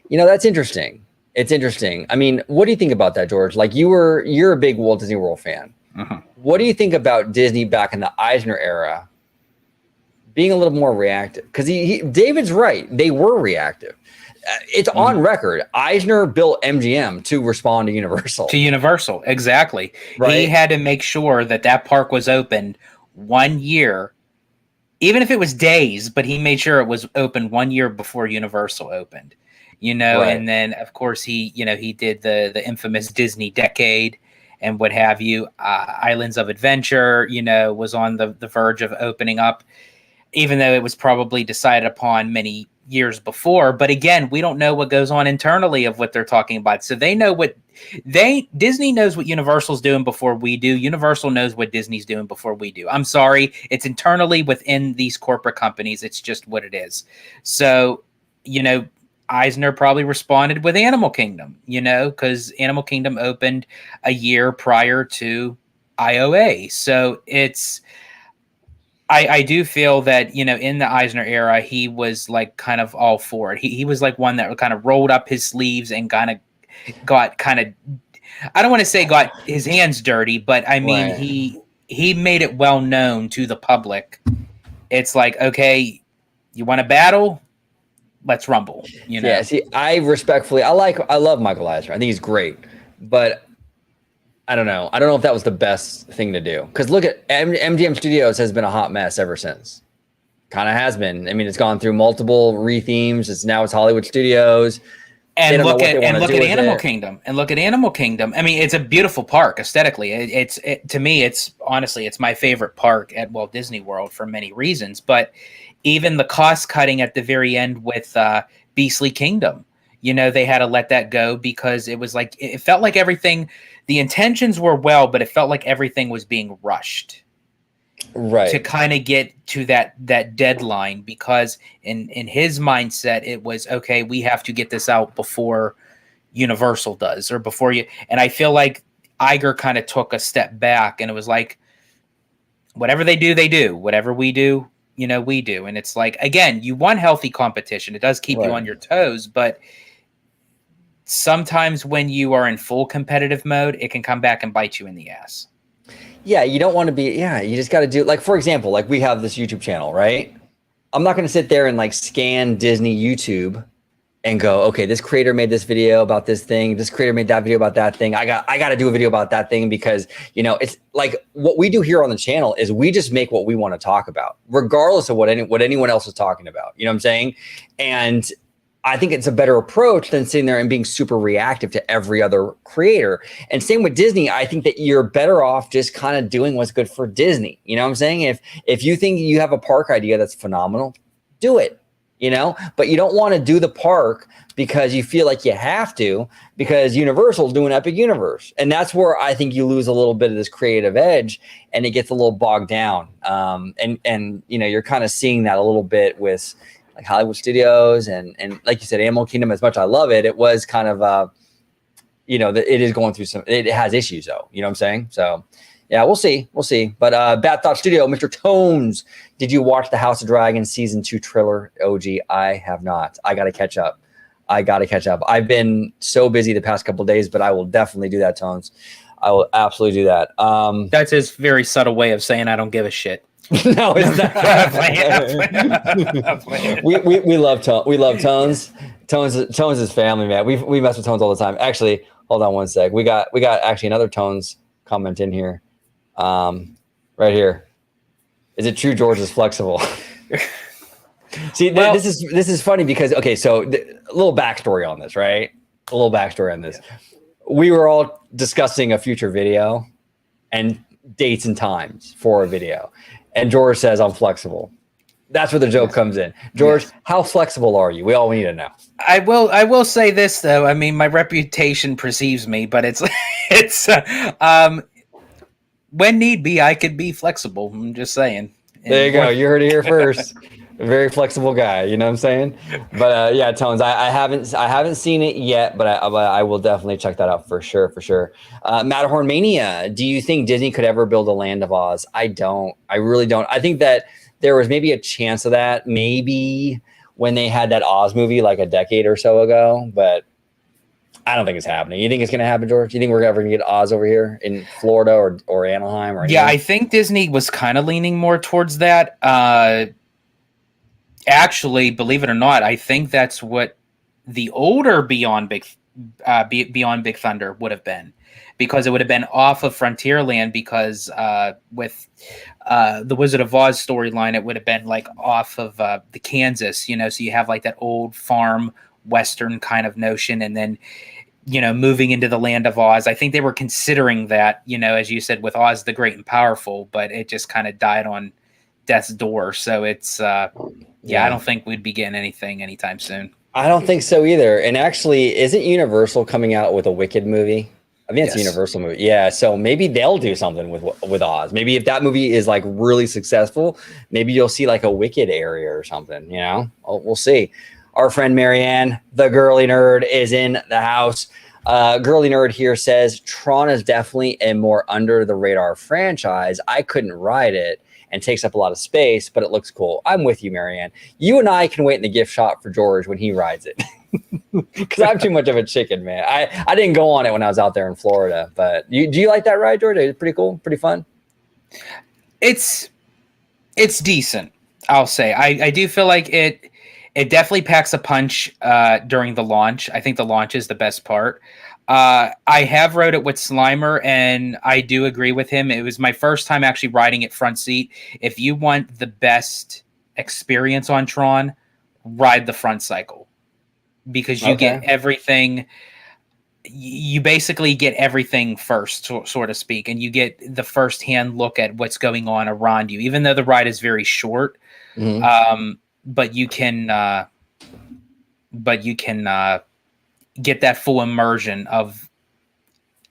That's interesting. It's interesting. I mean, what do you think about that, George? Like you're a big Walt Disney World fan. Uh-huh. What do you think about Disney back in the Eisner era being a little more reactive? Because David's right. They were reactive. It's on record. Eisner built MGM to respond to Universal. Exactly. Right? He had to make sure that park was open 1 year, even if it was days, but he made sure it was open 1 year before Universal opened, right. And then of course he did the infamous Disney Decade and what have you. Islands of Adventure, was on the verge of opening up, even though it was probably decided upon many years before. But again, we don't know what goes on internally of what they're talking about. So they know what Disney knows what Universal's doing before we do. Universal knows what Disney's doing before we do. I'm sorry. It's internally within these corporate companies. It's just what it is. So, Eisner probably responded with Animal Kingdom, because Animal Kingdom opened a year prior to IOA. So I do feel that, in the Eisner era, he was like kind of all for it. He was like one that kind of rolled up his sleeves and I don't want to say got his hands dirty, but I mean, Right. he made it well known to the public. It's like, okay, you want to battle? Let's rumble. Yeah. See, I love Michael Eisner. I think he's great, but I don't know. I don't know if that was the best thing to do. Because look at MGM Studios has been a hot mess ever since. Kind of has been. I mean, it's gone through multiple re-themes. It's Hollywood Studios. And look at Animal Kingdom. And look at Animal Kingdom. I mean, it's a beautiful park aesthetically. To me, it's honestly, it's my favorite park at Walt Disney World for many reasons. But even the cost cutting at the very end with Beastly Kingdom, they had to let that go because it felt like everything, the intentions were well, but it felt like everything was being rushed. Right. To kind of get to that deadline, because in his mindset, it was, okay, we have to get this out before Universal does, or before you. And I feel like Iger kind of took a step back and it was like, whatever they do, they do. Whatever we do, we do. And it's like, again, you want healthy competition. It does keep you on your toes, but sometimes when you are in full competitive mode, it can come back and bite you in the ass. Yeah, you don't want to be, you just got to do, like, for example, like we have this YouTube channel, right? I'm not going to sit there and like scan Disney YouTube and go, okay, this creator made this video about this thing. This creator made that video about that thing. I got to do a video about that thing because, it's like what we do here on the channel is we just make what we want to talk about, regardless of what anyone else is talking about. You know what I'm saying? And I think it's a better approach than sitting there and being super reactive to every other creator. And same with Disney. I think that you're better off just kind of doing what's good for Disney. You know what I'm saying? If you think you have a park idea that's phenomenal, do it, but you don't want to do the park because you feel like you have to, because Universal's doing Epic Universe. And that's where I think you lose a little bit of this creative edge and it gets a little bogged down. And you're kind of seeing that a little bit with like Hollywood Studios and like you said, Animal Kingdom. As much as I love it, it was kind of it is going through it has issues though. You know what I'm saying? So yeah, we'll see. But Bad Thought Studio, Mr. Tones, did you watch the House of Dragons season 2 trailer? OG, I have not. I got to catch up. I've been so busy the past couple of days, but I will definitely do that, Tones. I will absolutely do that. That's his very subtle way of saying I don't give a shit. No, it's not. We love Tones. We love Tones. Tones is family, man. We mess with Tones all the time. Actually, hold on one sec. We got actually another Tones comment in here. Right here. Is it true George is flexible? See, this is funny because so a little backstory on this, right? A little backstory on this. Yeah. We were all discussing a future video and dates and times for a video. And George says, I'm flexible. That's where the joke comes in. George, how flexible are you? We all need to know. I will say this though. I mean, my reputation precedes me, but it's when need be, I could be flexible. I'm just saying. There you go. You heard it here first. A very flexible guy. You know what I'm saying? But yeah, Tones, I haven't seen it yet, but I will definitely check that out for sure. Matterhorn Mania. Do you think Disney could ever build a Land of Oz? I don't. I really don't. I think that there was maybe a chance of that, maybe when they had that Oz movie like a decade or so ago, but I don't think it's happening. You think it's going to happen, George? You think we're ever going to get Oz over here in Florida or Anaheim? Or yeah, I think Disney was kind of leaning more towards that. Actually, believe it or not, I think that's what the older Beyond Big Thunder would have been, because it would have been off of Frontierland, because with the Wizard of Oz storyline, it would have been like off of the Kansas, so you have like that old farm Western kind of notion, and then moving into the Land of Oz. I think they were considering that, as you said, with Oz the Great and Powerful, but it just kind of died on death's door. So it's I don't think we'd be getting anything anytime soon. I don't think so either. And actually, isn't Universal coming out with a Wicked movie? I think it's a Universal movie. Yeah, so maybe they'll do something with Oz. Maybe if that movie is like really successful, maybe you'll see like a Wicked area or something, you know? We'll see. Our friend Marianne, the girly nerd, is in the house. Girly nerd here says, Tron is definitely a more under the radar franchise. I couldn't ride it and takes up a lot of space, but it looks cool. I'm with you, Marianne. You and I can wait in the gift shop for George when he rides it. Because I'm too much of a chicken, man. I didn't go on it when I was out there in Florida, but do you like that ride, George? It's pretty cool, pretty fun. It's decent, I'll say. I do feel like it definitely packs a punch during the launch. I think the launch is the best part. I have rode it with Slimer, and I do agree with him. It was my first time actually riding it front seat. If you want the best experience on Tron, ride the front cycle. Because you get everything, you basically get everything first, so to speak, and you get the first-hand look at what's going on around you, even though the ride is very short. But you can get that full immersion of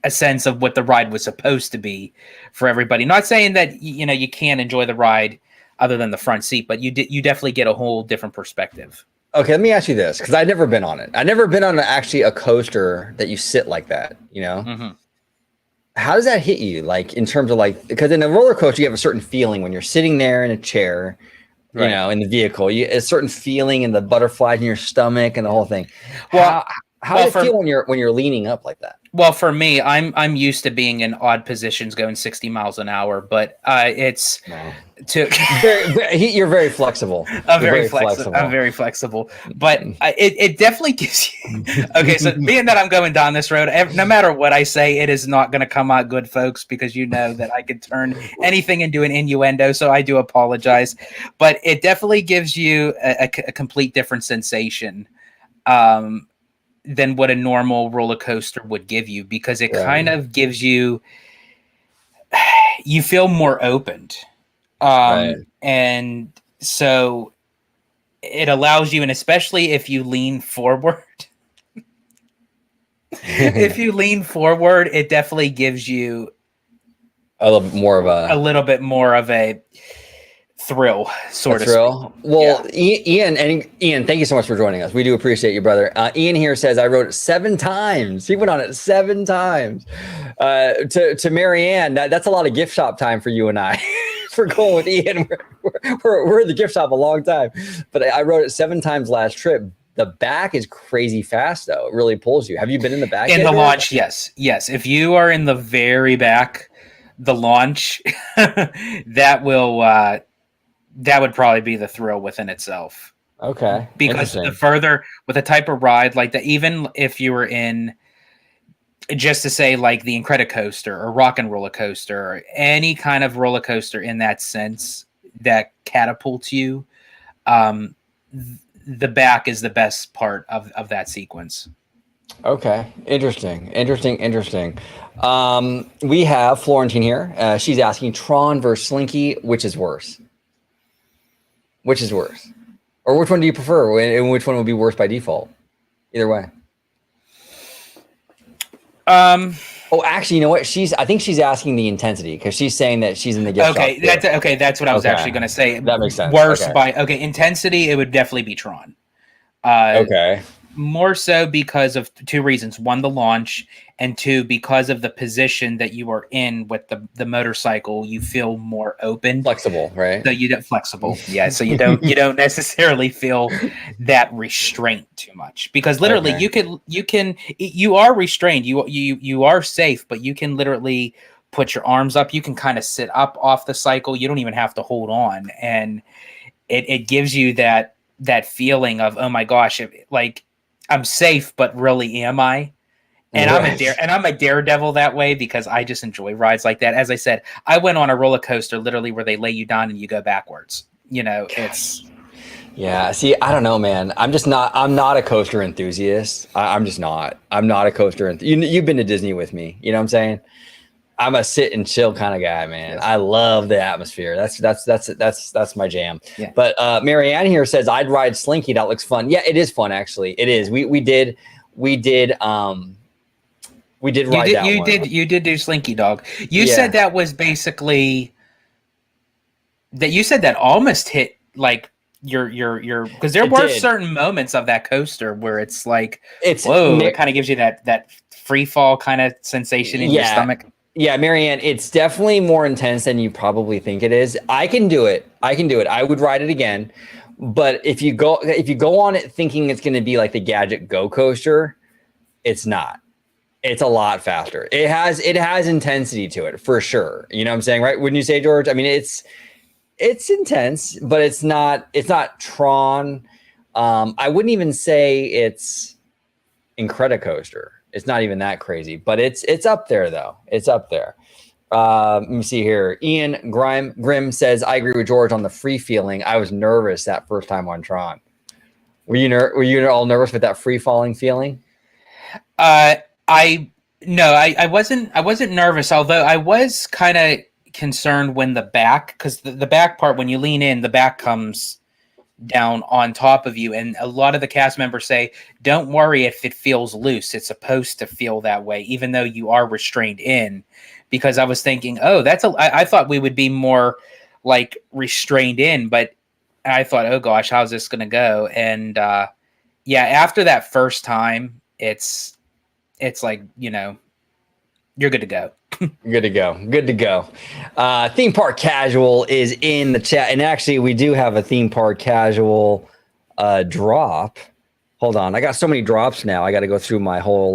a sense of what the ride was supposed to be for everybody. Not saying that you can't enjoy the ride other than the front seat, but you definitely get a whole different perspective. Okay, let me ask you this, because I've never been on it. I've never been on actually a coaster that you sit like that, you know? How does that hit you? Like, in terms of like, because in a roller coaster, you have a certain feeling when you're sitting there in a chair, you know, in the vehicle. A certain feeling in the butterflies in your stomach and the whole thing. Well, how does it feel when you're leaning up like that? Well, for me, I'm used to being in odd positions going 60 miles an hour, but it's you're very flexible. I'm very flexible. But it definitely gives you. Okay, so being that I'm going down this road, no matter what I say, it is not going to come out good, folks, because you know that I could turn anything into an innuendo. So I do apologize, but it definitely gives you a complete different sensation. Than what a normal roller coaster would give you, because it kind of gives you feel more opened. And so it allows you, and especially if you lean forward, it definitely gives you a little bit more of a thrill, sort of thrill. Well, yeah. Ian, thank you so much for joining us. We do appreciate you, brother. Ian here says, I wrote it 7 times. He went on it 7 times. To Marianne, that's a lot of gift shop time for you and I. For going with Ian, we're in the gift shop a long time. But I wrote it 7 times last trip. The back is crazy fast, though. It really pulls you. Have you been in the back? In the launch, yes. If you are in the very back, the launch, that would probably be the thrill within itself. Okay. Because the further, with a type of ride like that, even if you were in, just to say, like the Incredicoaster or Rock and Roller Coaster or any kind of roller coaster in that sense that catapults you, the back is the best part of that sequence. Okay. Interesting. We have Florentine here. She's asking Tron versus Slinky, which is worse? Which is worse? Or which one do you prefer? And which one would be worse by default? Either way. Oh, actually, you know what? I think she's asking the intensity, because she's saying that she's in the gift shop. That's what I was actually going to say. That makes sense. Worse intensity, it would definitely be Tron. More so because of 2 reasons. 1, the launch, and 2, because of the position that you are in with the motorcycle, you feel more open, flexible, right? So you don't flexible, yeah. So you don't necessarily feel that restraint too much, because literally you are restrained, you are safe, but you can literally put your arms up, you can kind of sit up off the cycle, you don't even have to hold on, and it gives you that feeling of, oh my gosh, like I'm safe, but really am I? And I'm a daredevil that way, because I just enjoy rides like that. As I said, I went on a roller coaster literally where they lay you down and you go backwards. Yeah. See, I don't know, man. I'm not a coaster enthusiast. I'm just not. I'm not a coaster. You've been to Disney with me. You know what I'm saying? I'm a sit and chill kind of guy, man. Yes. I love the atmosphere. That's my jam. Yeah. But Marianne here says I'd ride Slinky. That looks fun. Yeah, it is fun actually. It is. We did ride that one. You did do Slinky Dog. You Yeah. said that was basically that you said that almost hit like your because there It were did. certain moments of that coaster where it's like It's whoa, it kind of gives you that free fall kind of sensation in your stomach. Yeah, Marianne, it's definitely more intense than you probably think it is. I can do it. I would ride it again. But if you go on it thinking it's going to be like the Gadget Go coaster, it's not. It's a lot faster. It has intensity to it for sure. You know what I'm saying, right? Wouldn't you say, George? I mean, it's intense, but it's not Tron. I wouldn't even say it's Incredicoaster. It's not even that crazy, but it's up there though. It's up there. Let me see here. Ian Grimm says, I agree with George on the free feeling. I was nervous that first time on Tron. Were you all nervous with that free falling feeling? I wasn't nervous, although I was kind of concerned when the back, because the back part, when you lean in, the back comes down on top of you, and a lot of the cast members say, don't worry if it feels loose. It's supposed to feel that way, even though you are restrained in. Because I was thinking, oh, I thought we would be more like restrained in, but I thought, oh gosh, how's this gonna go? And yeah, after that first time, it's like, you're good to go. Good to go. Theme Park Casual is in the chat. And actually, we do have a Theme Park Casual drop. Hold on. I got so many drops now. I got to go through my whole,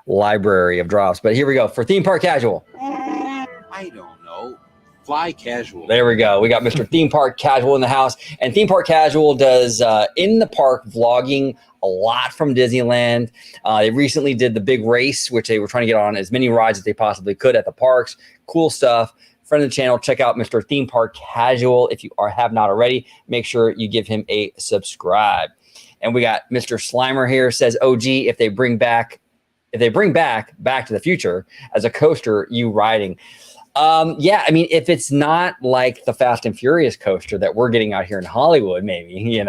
library of drops. But here we go. For Theme Park Casual. I don't know. Fly casual. There we go. We got Mr. Theme Park Casual in the house. And Theme Park Casual does in the park vlogging a lot from Disneyland. They recently did the big race, which they were trying to get on as many rides as they possibly could at the parks. Cool stuff. Friend of the channel, check out Mr. Theme Park Casual. If you have not already, make sure you give him a subscribe. And we got Mr. Slimer here, says, OG, if they bring back Back to the Future as a coaster, you riding. Yeah, I mean, if it's not like the Fast and Furious coaster that we're getting out here in Hollywood, maybe,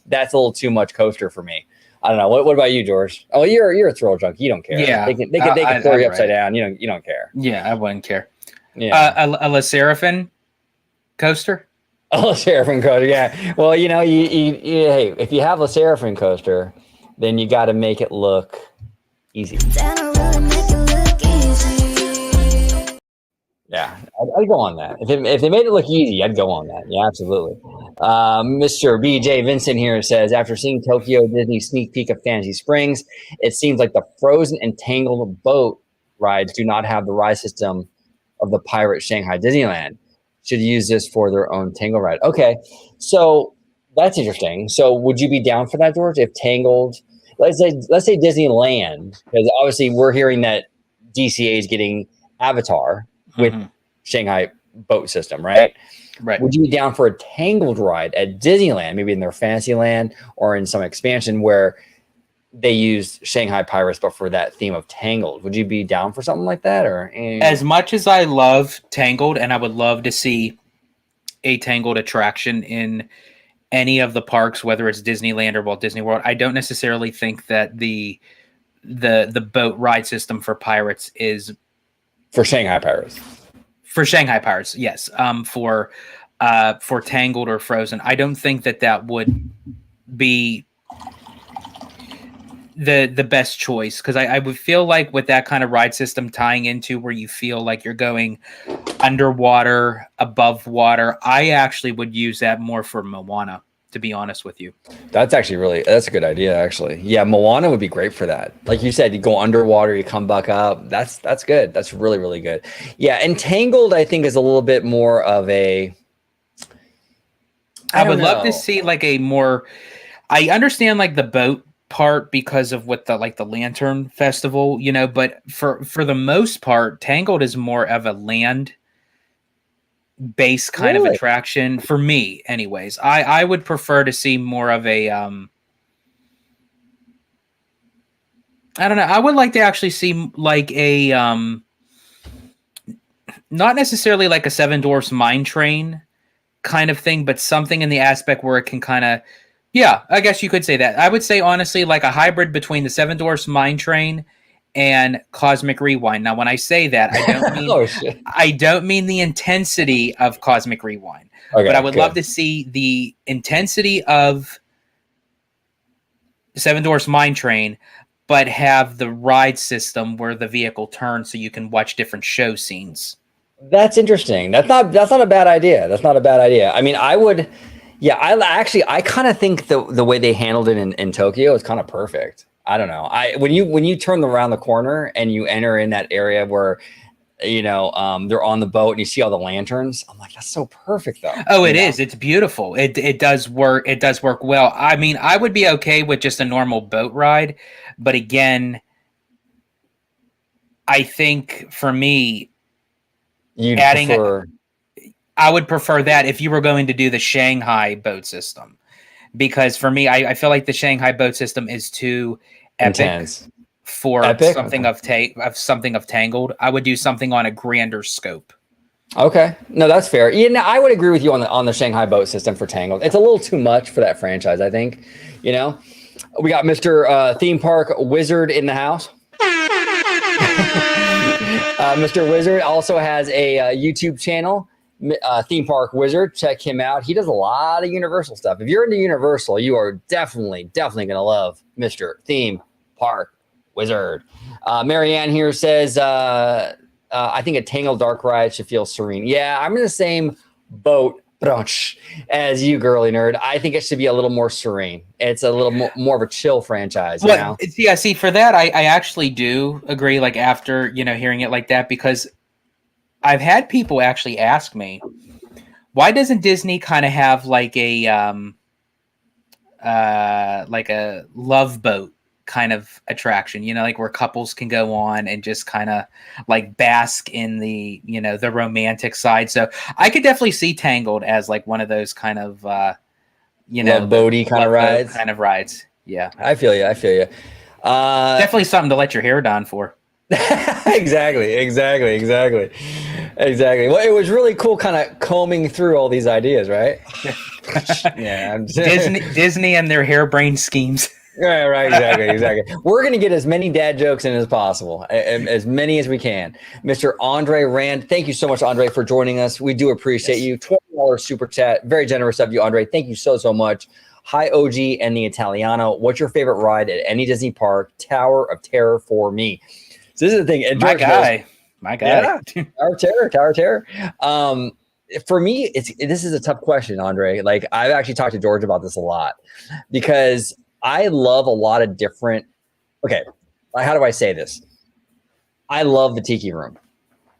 that's a little too much coaster for me. I don't know. What about you, George? Oh, you're a thrill junkie. You don't care. Yeah, they can throw you upside down. You don't care. Yeah, I wouldn't care. Yeah, a La Serafin coaster. Oh, Seraphin coaster. Yeah. Well, hey, if you have a Seraphin coaster, then you got to make it look easy. Yeah, I'd go on that. If they made it look easy, I'd go on that. Yeah, absolutely. Mr. BJ Vincent here says, after seeing Tokyo Disney sneak peek of Fantasy Springs, it seems like the Frozen and Tangled boat rides do not have the ride system of the Pirate Shanghai Disneyland. Should use this for their own Tangled ride. Okay, so that's interesting. So would you be down for that, George? If Tangled, let's say Disneyland, because obviously we're hearing that DCA is getting Avatar with Shanghai boat system, right? Right. Would you be down for a Tangled ride at Disneyland, maybe in their Fantasyland or in some expansion where they use Shanghai Pirates, but for that theme of Tangled? Would you be down for something like that? Or as much as I love Tangled, and I would love to see a Tangled attraction in any of the parks, whether it's Disneyland or Walt Disney World, I don't necessarily think that the boat ride system for Pirates is for Shanghai Pirates. For Shanghai Pirates, yes. For Tangled or Frozen, I don't think that would be the best choice, because I would feel like with that kind of ride system tying into where you feel like you're going underwater, above water, I actually would use that more for Moana, to be honest with you. That's a good idea, actually. Yeah, Moana would be great for that. Like you said, you go underwater, you come back up. That's good. That's really, really good. Yeah, and Tangled, I think, is a little bit more of a... I would love to see like a more... I understand like the boat part because of what the Lantern Festival, but for the most part, Tangled is more of a land base kind of attraction for me anyways. I would prefer to see more of a I don't know, I would like to actually see like a not necessarily like a Seven Dwarfs Mine Train kind of thing, but something in the aspect where it can kind of, yeah, I guess you could say that. I would say honestly, like a hybrid between the Seven Dwarfs Mine Train and Cosmic Rewind. Now, when I say that, I don't mean Oh shit. I don't mean the intensity of Cosmic Rewind, Okay, but I would good. love to see the intensity of Seven Dwarfs Mine Train, but have the ride system where the vehicle turns so you can watch different show scenes. That's interesting. That's not a bad idea. That's not a bad idea. I mean, I would, yeah. I kind of think the way they handled it in Tokyo is kind of perfect. I don't know. When you turn around the corner and you enter in that area where, they're on the boat and you see all the lanterns. I'm like, that's so perfect though. Oh, it is. It's beautiful. It does work. It does work well. I mean, I would be okay with just a normal boat ride, but again, I think for me, I would prefer that if you were going to do the Shanghai boat system, because for me, I feel like the Shanghai boat system is too intense for something of something of Tangled. I would do something on a grander scope. Okay, no, that's fair. Yeah, I would agree with you on the Shanghai boat system for Tangled. It's a little too much for that franchise, I think. We got Mr. Theme Park Wizard in the house. Mr. Wizard also has a YouTube channel, Theme Park Wizard. Check him out. He does a lot of Universal stuff. If you're into Universal, you are definitely going to love Mr. Theme Park Wizard. Marianne here says, I think a Tangled dark ride should feel serene. Yeah, I'm in the same boat as you, girly nerd. I think it should be a little more serene. It's a little more of a chill franchise. Well, yeah, see, for that, I actually do agree, like, after, hearing it like that, because I've had people actually ask me, why doesn't Disney kind of have like a love boat kind of attraction, like where couples can go on and just kind of like bask in the, the romantic side. So I could definitely see Tangled as like one of those kind of, love boaty kind of rides. Yeah. I feel you. Definitely something to let your hair down for. Exactly. Well, it was really cool kind of combing through all these ideas, right? Yeah. Disney and their harebrained schemes. Right, exactly. We're going to get as many dad jokes in as possible, as many as we can. Mr. Andre Rand, thank you so much, Andre, for joining us. We do appreciate you. $20 super chat. Very generous of you, Andre. Thank you so much. Hi, OG and the Italiano. What's your favorite ride at any Disney park? Tower of Terror for me. So this is the thing. And My guy. Yeah, Tower of Terror. For me, this is a tough question, Andre. Like, I've actually talked to George about this a lot because I love a lot of different. Okay, how do I say this? I love the Tiki Room.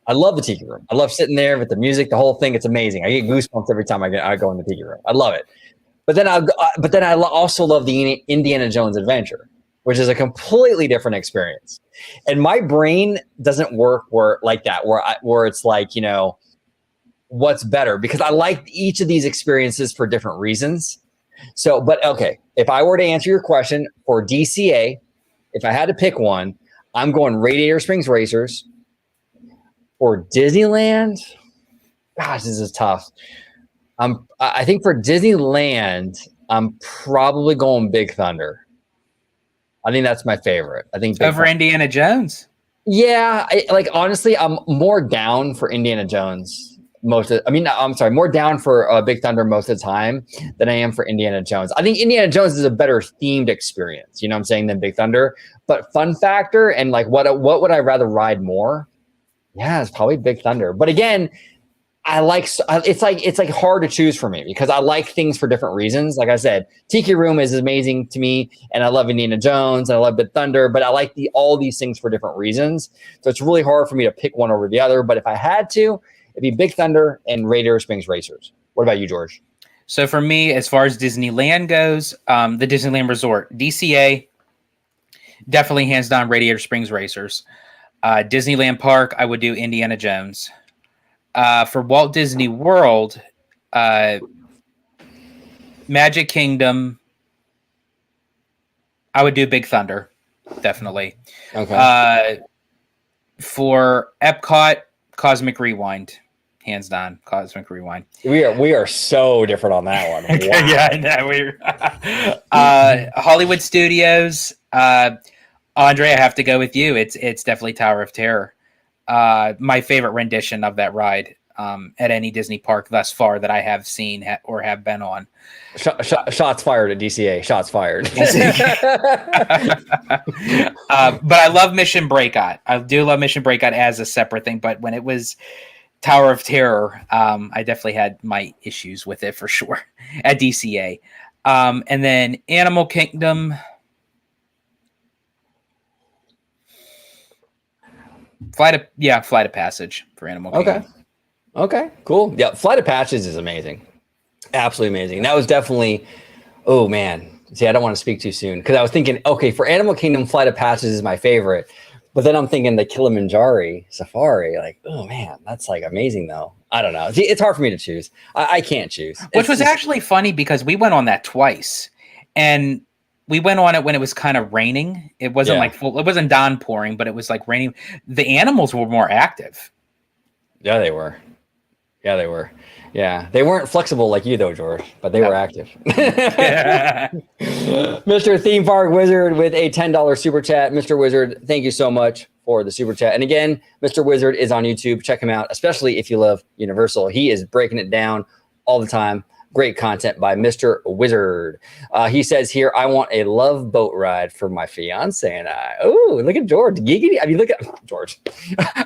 I love sitting there with the music, the whole thing. It's amazing. I get goosebumps every time I go in the Tiki Room. I love it. But then I also love the Indiana Jones Adventure, which is a completely different experience. And my brain doesn't work where it's like, what's better, because I like each of these experiences for different reasons. So, but okay, if I were to answer your question for DCA, if I had to pick one, I'm going Radiator Springs Racers. For Disneyland, gosh, this is tough. I think for Disneyland, I'm probably going Big Thunder. I think that's my favorite. I think over Indiana Jones. Yeah, honestly, I'm more down for Indiana Jones more down for Big Thunder most of the time than I am for Indiana Jones. I think Indiana Jones is a better themed experience, you know what I'm saying, than Big Thunder. But fun factor and like what would I rather ride more? Yeah, it's probably Big Thunder. But again, it's like hard to choose for me because I like things for different reasons. Like I said, Tiki Room is amazing to me, and I love Indiana Jones, and I love Big Thunder, but I like all these things for different reasons. So it's really hard for me to pick one over the other. But if I had to, it'd be Big Thunder and Radiator Springs Racers. What about you, George? So for me, as far as Disneyland goes, the Disneyland Resort, DCA, definitely hands down Radiator Springs Racers. Disneyland Park, I would do Indiana Jones. For Walt Disney World, Magic Kingdom, I would do Big Thunder, definitely. Okay. For Epcot, Cosmic Rewind, hands down. Cosmic Rewind. We are so different on that one. Wow. Yeah, I know. Hollywood Studios. Andre, I have to go with you. It's definitely Tower of Terror. My favorite rendition of that ride at any Disney park thus far that I have seen or have been on. Shots fired at DCA. Shots fired. But I love Mission Breakout. I do love Mission Breakout as a separate thing. But when it was Tower of Terror, I definitely had my issues with it for sure at DCA. And then Animal Kingdom. Flight of Passage for Animal Kingdom. Okay, cool. Yeah, Flight of Passage is amazing. Absolutely amazing. That was definitely, oh man. See, I don't want to speak too soon because I was thinking, okay, for Animal Kingdom, Flight of Passage is my favorite. But then I'm thinking the Kilimanjaro Safari, like, oh man, that's like amazing though. I don't know. See, it's hard for me to choose. I can't choose. Which was actually funny because we went on that twice. And we went on it when it was kind of raining. It wasn't like full, it wasn't downpouring, but it was like raining. The animals were more active. Yeah, they were. Yeah, they weren't flexible like you though, George, but they were active. Mr. Theme Park Wizard with a $10 super chat. Mr. Wizard, thank you so much for the super chat. And again, Mr. Wizard is on YouTube. Check him out, especially if you love Universal. He is breaking it down all the time. Great content by Mr. Wizard. He says here, I want a love boat ride for my fiance and I. Oh, look at George. Giggity. I mean, look at George.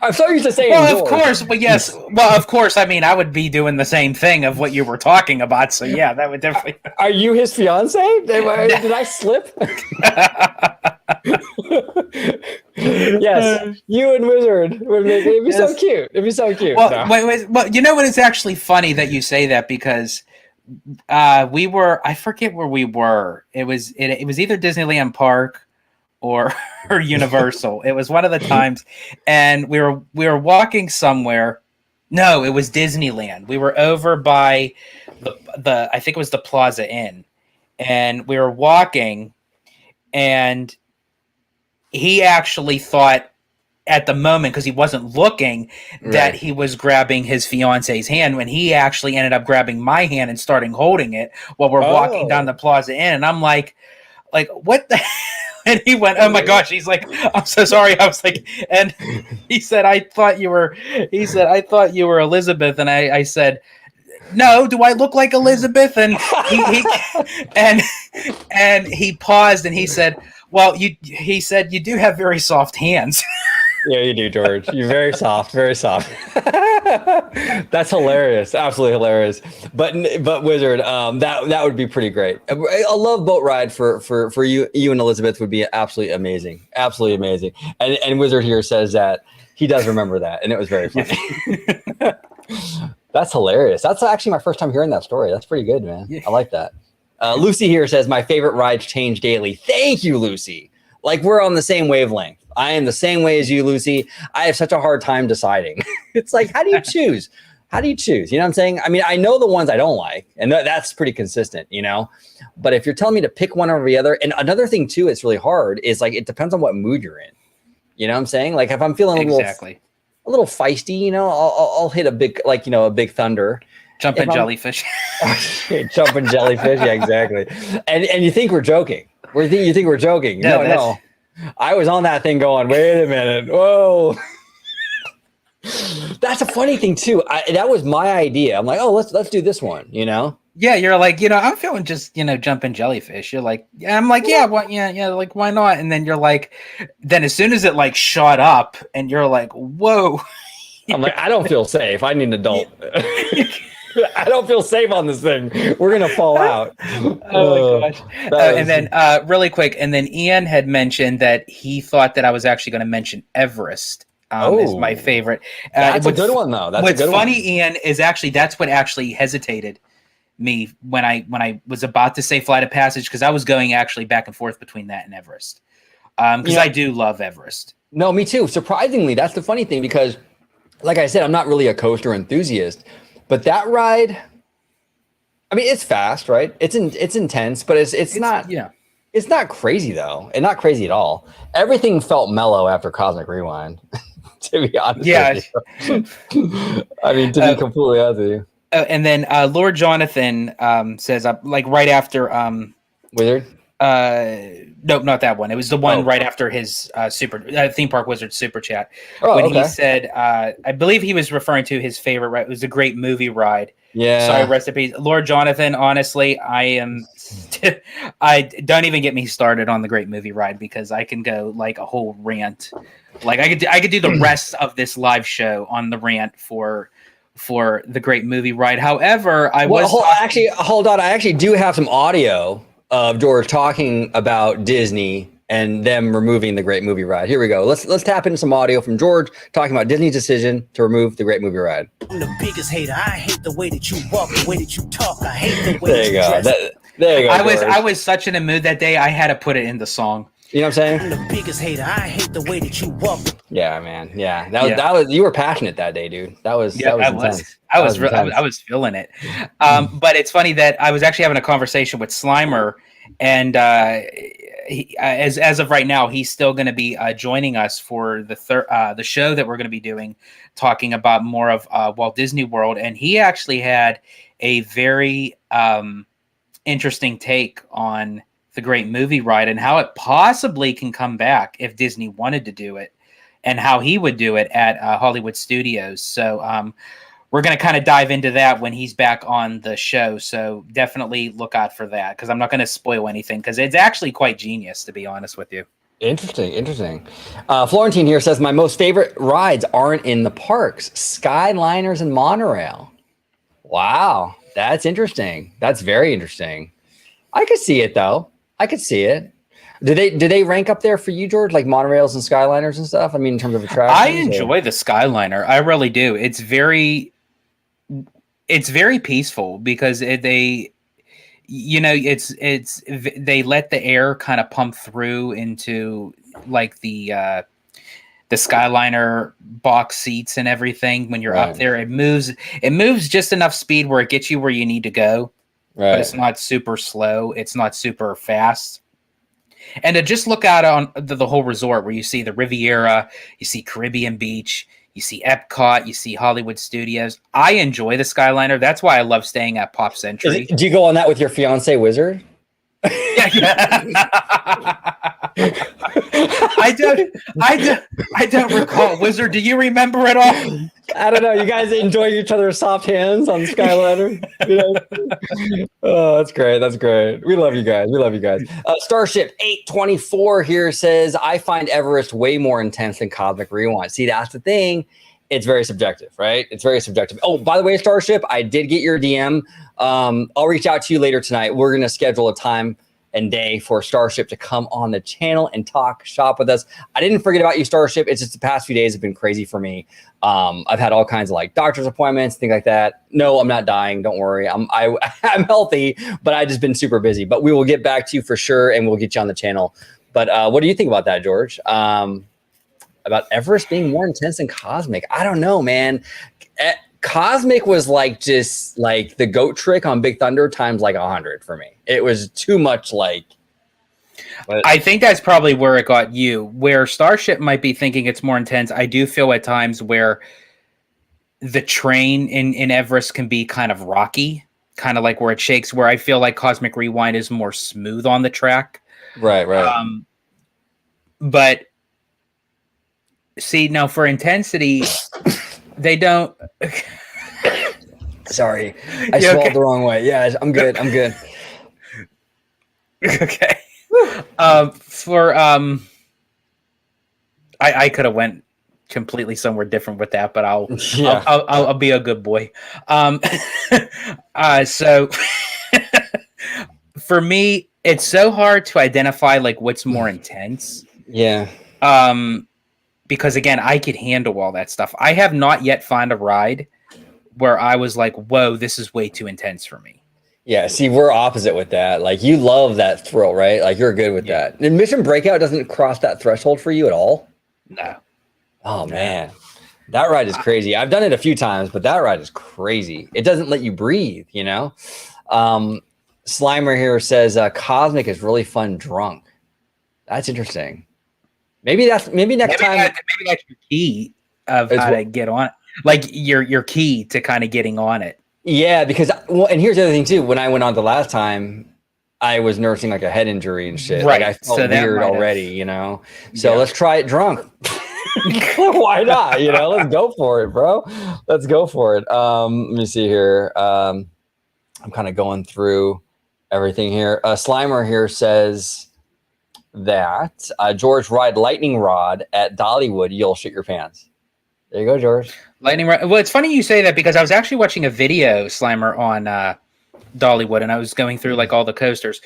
I'm so used to saying Well, George. of course. But yes. Well, of course. I mean, I would be doing the same thing of what you were talking about. So yeah, that would definitely. Are you his fiance? Did I slip? Yes, you and Wizard would make it'd be so cute. It'd be so cute. Well, No. well, you know what? It's actually funny that you say that because we were, I forget where we were. It was either Disneyland Park or Universal. It was one of the times, and we were walking somewhere. No, it was Disneyland. We were over by the I think it was the Plaza Inn, and we were walking, and he actually thought at the moment, because he wasn't looking, that he was grabbing his fiance's hand, when he actually ended up grabbing my hand and starting holding it while we're walking down the Plaza Inn. And I'm like, what the? And he went, oh my gosh. He's like, I'm so sorry. I was like, and he said, I thought you were Elizabeth. And I said, no, do I look like Elizabeth? And he paused and he said, well, he said, you do have very soft hands. Yeah, you do, George. You're very soft, very soft. That's hilarious, absolutely hilarious. But Wizard, that would be pretty great. A love boat ride for you and Elizabeth would be absolutely amazing, absolutely amazing. And Wizard here says that he does remember that, and it was very funny. That's hilarious. That's actually my first time hearing that story. That's pretty good, man. I like that. Lucy here says my favorite rides change daily. Thank you, Lucy. Like we're on the same wavelength. I am the same way as you, Lucy. I have such a hard time deciding. It's like, how do you choose? How do you choose? You know what I'm saying? I mean, I know the ones I don't like, and that's pretty consistent, you know? But if you're telling me to pick one over the other, and another thing too, it's really hard, is like, it depends on what mood you're in. You know what I'm saying? Like if I'm feeling a little feisty, you know, I'll hit a big, like, you know, a big thunder. Jumping jellyfish. Jumping jellyfish, yeah, exactly. And you think we're joking. You think we're joking. No. I was on that thing going, wait a minute. Whoa. That's a funny thing too. That was my idea. I'm like, oh, let's do this one, you know? Yeah, you're like, you know, I'm feeling just, you know, jumping jellyfish. You're like, yeah, I'm like, yeah, what, yeah, like, why not? And then you're like, then as soon as it like shot up, and you're like, whoa. I'm like, I don't feel safe. I need an adult. I don't feel safe on this thing. We're gonna fall out. Oh my gosh! And then really quick, and then Ian had mentioned that he thought that I was actually going to mention Everest. Is my favorite. That's a good one, though. What's funny, Ian, is actually that's what actually hesitated me when I was about to say Flight of Passage, because I was going actually back and forth between that and Everest, because I do love Everest. No, me too. Surprisingly, that's the funny thing, because, like I said, I'm not really a coaster enthusiast. But that ride, I mean, it's fast, right? It's intense, but it's not. Yeah, it's not crazy though, and not crazy at all. Everything felt mellow after Cosmic Rewind. To be honest Yeah. with you. I mean, to be completely honest with you. And then Lord Jonathan says, like right after Wizard? nope, not that one. It was the one right after his theme park wizard super chat when he said, I believe he was referring to his favorite ride. It was a great movie ride. Yeah. Sorry, recipes. Lord Jonathan, honestly, I don't even get me started on the great movie ride because I can go like a whole rant. Like I could do the rest of this live show on the rant for the great movie ride. However, hold on. I actually do have some audio of George talking about Disney and them removing the great movie ride. Here we go. Let's tap into some audio from George talking about Disney's decision to remove the great movie ride. I'm the biggest hater. I hate the way that you walk, the way that you talk. I hate the way There you go. There you go. I was such in a mood that day. I had to put it in the song. You know what I'm saying? I'm the biggest hater. I hate the way that you walk. Yeah, man. Yeah, that was you were passionate that day, dude. That was intense. I was feeling it. But it's funny that I was actually having a conversation with Slimer, and as of right now, he's still going to be joining us for the show that we're going to be doing, talking about more of Walt Disney World, and he actually had a very interesting take on the great movie ride and how it possibly can come back if Disney wanted to do it, and how he would do it at Hollywood Studios. So we're going to kind of dive into that when he's back on the show. So definitely look out for that, because I'm not going to spoil anything, because it's actually quite genius, to be honest with you. Interesting. Florentine here says, my most favorite rides aren't in the parks. Skyliners and monorail. Wow. That's interesting. That's very interesting. I could see it, though. I could see it. Do they rank up there for you, George, like monorails and Skyliners and stuff? I mean, in terms of attractions? I enjoy the Skyliner. I really do. It's very peaceful because they let the air kind of pump through into like the Skyliner box seats and everything. When you're up there, it moves just enough speed where it gets you where you need to go. Right. But it's not super slow. It's not super fast. And to just look out on the whole resort, where you see the Riviera, you see Caribbean Beach, you see Epcot, you see Hollywood Studios. I enjoy the Skyliner. That's why I love staying at Pop Century. Do you go on that with your fiance, Wizard? I don't recall. Wizard, do you remember it all? I don't know. You guys enjoy each other's soft hands on Skyliner. Oh, that's great. That's great. We love you guys. Starship 824 here says, I find Everest way more intense than Cosmic Rewind. See, that's the thing. It's very subjective, right? It's very subjective. Oh, by the way, Starship, I did get your DM. I'll reach out to you later tonight. We're going to schedule a time and day for Starship to come on the channel and talk shop with us. I didn't forget about you, Starship. It's just the past few days have been crazy for me. I've had all kinds of like doctor's appointments, things like that. No, I'm not dying. Don't worry. I'm healthy, but I've just been super busy. But we will get back to you for sure, and we'll get you on the channel. But what do you think about that, George? About Everest being more intense than Cosmic? I don't know, man. Cosmic was like just like the goat trick on Big Thunder times like 100 for me. It was too much like. But I think that's probably where it got you. Where Starship might be thinking it's more intense, I do feel at times where the train in Everest can be kind of rocky, kind of like where it shakes, where I feel like Cosmic Rewind is more smooth on the track. Right. But see, now for intensity, they don't. Sorry, I swallowed the wrong way. Yeah, I'm good. Okay. I could have went completely somewhere different with that, but I'll be a good boy. So for me, it's so hard to identify like what's more intense. Yeah. Because again, I could handle all that stuff. I have not yet found a ride where I was like, whoa, this is way too intense for me. Yeah, see, we're opposite with that. Like, you love that thrill, right? Like, you're good with that. And Mission Breakout doesn't cross that threshold for you at all? No. Oh, man. That ride is crazy. I've done it a few times, but that ride is crazy. It doesn't let you breathe, you know? Slimer here says, Cosmic is really fun drunk. That's interesting. Maybe next time. Maybe that's your key. of As how well- to get on it. Like your key to kind of getting on it. Yeah, because and here's the other thing too. When I went on the last time, I was nursing like a head injury and shit. Like I Right. felt So that weird might have- already, you know. So Yeah. let's try it drunk. Why not? You know, let's go for it, bro. Let's go for it. Let me see here. I'm kind of going through everything here. Slimer here says that George, ride lightning rod at Dollywood, you'll shit your pants. There you go, George. Lightning rod. Well, it's funny you say that because I was actually watching a video, Slimer, on Dollywood, and I was going through like all the coasters.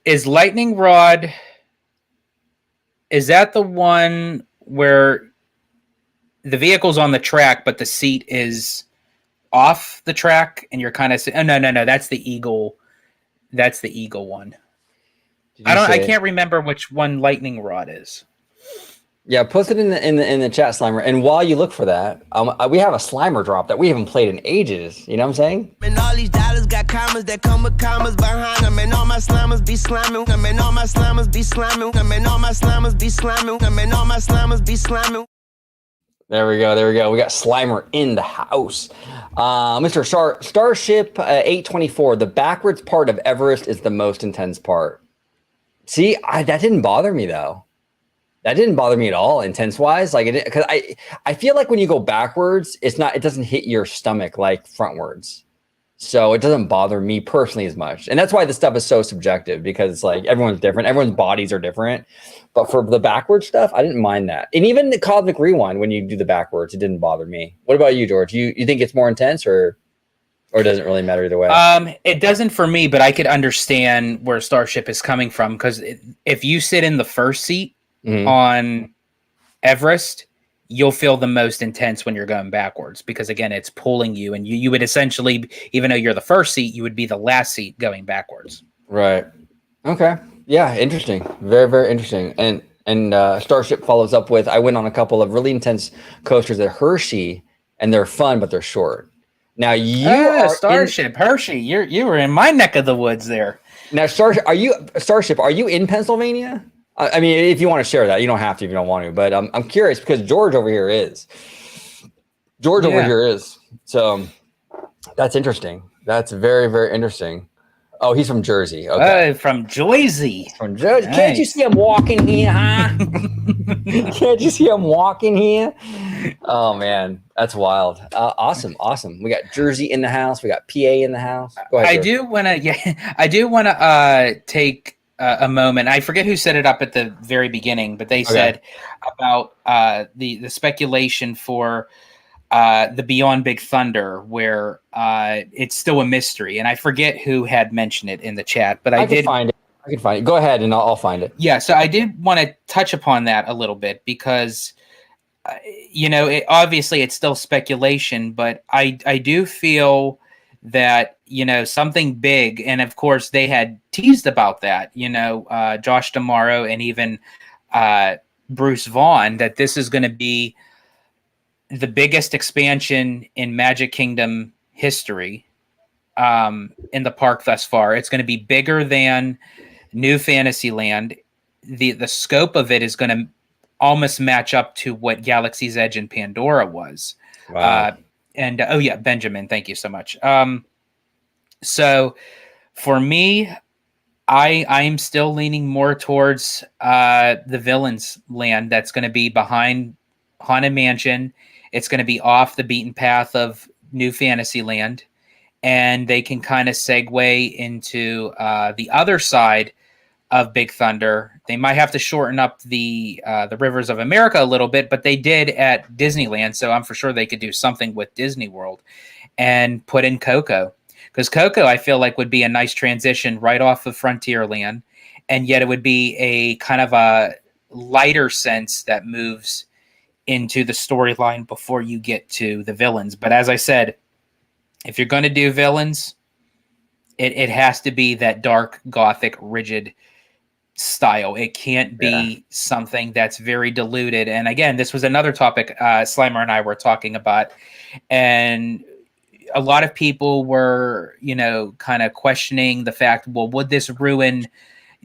Is lightning rod? Is that the one where the vehicle's on the track, but the seat is off the track, and you're kind of? Oh no, that's the Eagle. That's the Eagle one. I can't remember which one lightning rod is. Yeah, post it in the chat, Slimer. And while you look for that, we have a Slimer drop that we haven't played in ages. You know what I'm saying? And all these dollars got commas that come with commas behind them. And all my slammers be slamming. And all my slammers be slamming. And all my slammers be slamming. And all my slammers be slamming. There we go. We got Slimer in the house. Mr. Starship 824. The backwards part of Everest is the most intense part. See, that didn't bother me though. That didn't bother me at all, intense wise. Like, because I feel like when you go backwards, it doesn't hit your stomach like frontwards. So it doesn't bother me personally as much. And that's why this stuff is so subjective, because it's like everyone's different. Everyone's bodies are different. But for the backwards stuff, I didn't mind that. And even the Cosmic Rewind, when you do the backwards, it didn't bother me. What about you, George? You think it's more intense or it doesn't really matter either way? It doesn't for me, but I could understand where Starship is coming from, because if you sit in the first seat on Everest, you'll feel the most intense when you're going backwards, because again, it's pulling you, and you would essentially, even though you're the first seat, you would be the last seat going backwards. Right. Okay. Yeah. Interesting. Very, very interesting. And Starship follows up with, I went on a couple of really intense coasters at Hershey, and they're fun, but they're short. Now Starship, Hershey, you were in my neck of the woods there. Now, Starship, are you in Pennsylvania? I mean, if you want to share that, you don't have to if you don't want to. But I'm curious because George over here is. So that's interesting. That's very, very interesting. Oh, he's from Jersey. Okay. From Jersey. From Jersey. Nice. Can't you see him walking here, huh? Can't you see him walking here? Oh, man. That's wild. Awesome. We got Jersey in the house. We got PA in the house. Go ahead, I do want to take a moment. I forget who set it up at the very beginning, but they said about the speculation for the Beyond Big Thunder, where it's still a mystery, and I forget who had mentioned it in the chat, but I did find it. I can find it. Go ahead, and I'll find it. Yeah, so I did want to touch upon that a little bit, because obviously it's still speculation, but I do feel that something big, and of course they had teased about that, Josh D'Amaro and even Bruce Vaughn, that this is going to be the biggest expansion in Magic Kingdom history in the park thus far. It's going to be bigger than New Fantasyland. The scope of it is going to almost match up to what Galaxy's Edge and Pandora was. Wow. And Benjamin, thank you so much. So for me, I'm still leaning more towards the Villains Land that's going to be behind Haunted Mansion. It's going to be off the beaten path of New Fantasyland, and they can kind of segue into the other side of Big Thunder. They might have to shorten up the Rivers of America a little bit, but they did at Disneyland, so I'm for sure they could do something with Disney World and put in Coco. Because Coco, I feel like, would be a nice transition right off of Frontierland, and yet it would be a kind of a lighter sense that moves into the storyline before you get to the villains. But as I said, if you're going to do villains, it has to be that dark, gothic, rigid style. It can't be something that's very diluted. And again, this was another topic Slimer and I were talking about, and a lot of people were, kind of questioning the fact, well, would this ruin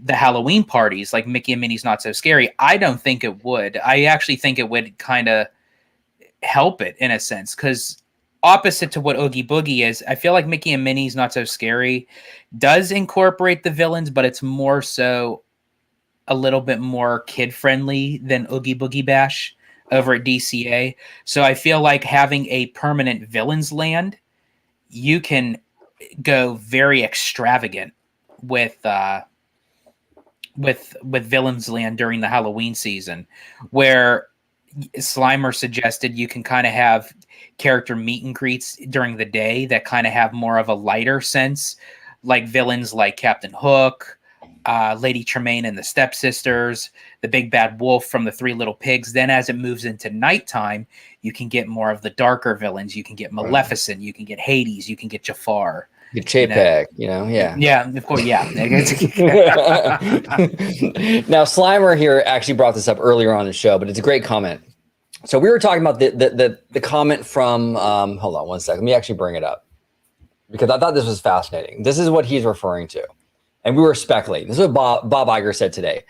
the Halloween parties like Mickey and Minnie's Not So Scary? I don't think it would. I actually think it would kind of help it in a sense, because opposite to what Oogie Boogie is, I feel like Mickey and Minnie's Not So Scary does incorporate the villains, but it's more so a little bit more kid friendly than Oogie Boogie Bash over at DCA. So I feel like having a permanent villains land, you can go very extravagant with Villains Land during the Halloween season, where Slimer suggested you can kind of have character meet and greets during the day that kind of have more of a lighter sense, like villains like Captain Hook, Lady Tremaine and the Stepsisters, the Big Bad Wolf from the Three Little Pigs. Then as it moves into nighttime, you can get more of the darker villains. You can get Maleficent, you can get Hades, you can get Jafar. Get Chapek, yeah. Yeah, of course, yeah. Now, Slimer here actually brought this up earlier on the show, but it's a great comment. So we were talking about the comment from, hold on one second. Let me actually bring it up because I thought this was fascinating. This is what he's referring to. And we were speculating. This is what Bob Iger said today.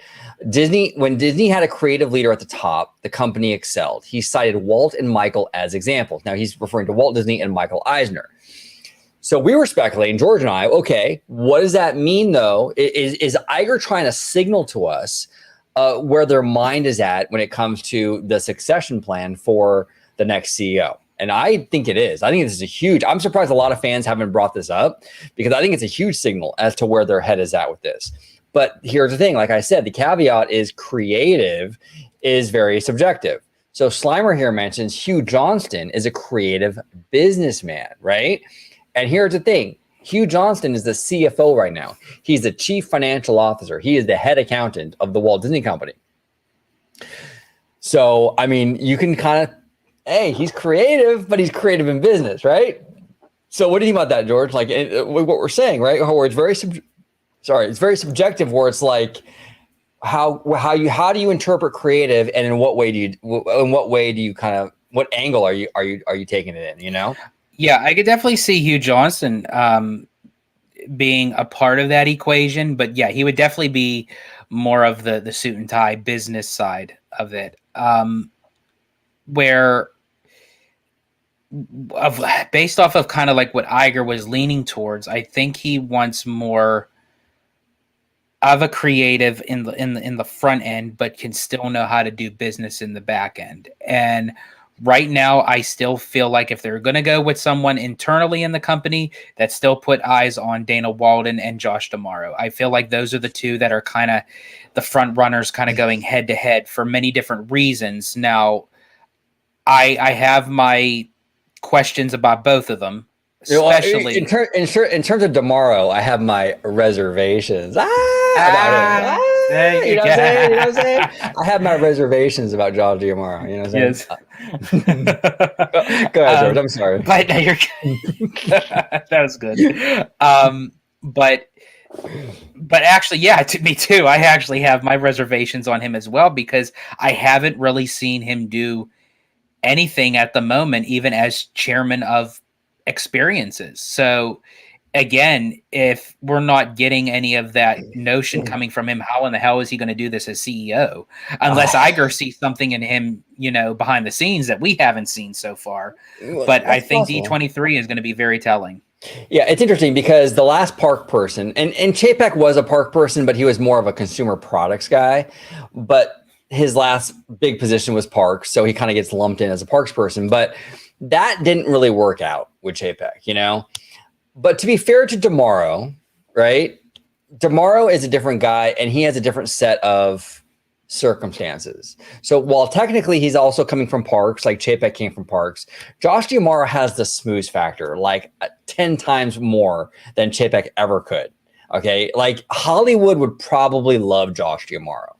When Disney had a creative leader at the top, the company excelled. He cited Walt and Michael as examples. Now he's referring to Walt Disney and Michael Eisner. So we were speculating, George and I, okay, what does that mean though? Is Iger trying to signal to us where their mind is at when it comes to the succession plan for the next CEO? And I think it is. I think this is a huge, I'm surprised a lot of fans haven't brought this up because I think it's a huge signal as to where their head is at with this. But here's the thing, like I said, the caveat is creative is very subjective. So Slimer here mentions Hugh Johnston is a creative businessman, right? And here's the thing. Hugh Johnston is the CFO right now. He's the chief financial officer. He is the head accountant of the Walt Disney Company. So, I mean, you can kind of, hey, he's creative, but he's creative in business, right? So what do you think about that, George? Like what we're saying, right? Where it's very, it's very subjective where it's like, how do you interpret creative and in what way do you kind of, what angle are you taking it in, you know? Yeah, I could definitely see Hugh Johnston being a part of that equation, but yeah, he would definitely be more of the suit and tie business side of it, based off of kind of like what Iger was leaning towards. I think he wants more of a creative in the front end, but can still know how to do business in the back end. And right now, I still feel like if they're going to go with someone internally in the company, that still put eyes on Dana Walden and Josh D'Amaro. I feel like those are the two that are kind of the front runners, kind of going head to head for many different reasons. Now, I have my questions about both of them, especially in terms of D'Amaro. I have my reservations. There you know what I'm saying? I have my reservations about Josh D'Amaro. You know what I'm saying? Yes. Go ahead, George. I'm sorry. But no, you're that was good. But actually, yeah, to me too. I actually have my reservations on him as well because I haven't really seen him do anything at the moment, even as chairman of experiences. So again, if we're not getting any of that notion coming from him, how in the hell is he going to do this as CEO? Unless Iger sees something in him, behind the scenes that we haven't seen so far. But I think D23 is going to be very telling. Yeah, it's interesting because the last park person, and Chapek was a park person, but he was more of a consumer products guy. But his last big position was parks, so he kind of gets lumped in as a parks person. But that didn't really work out with Chapek, But to be fair to D'Amaro, right? D'Amaro is a different guy, and he has a different set of circumstances. So while technically he's also coming from parks, like Chapek came from parks, Josh D'Amaro has the smooth factor, like 10 times more than Chapek ever could. Okay, like Hollywood would probably love Josh D'Amaro.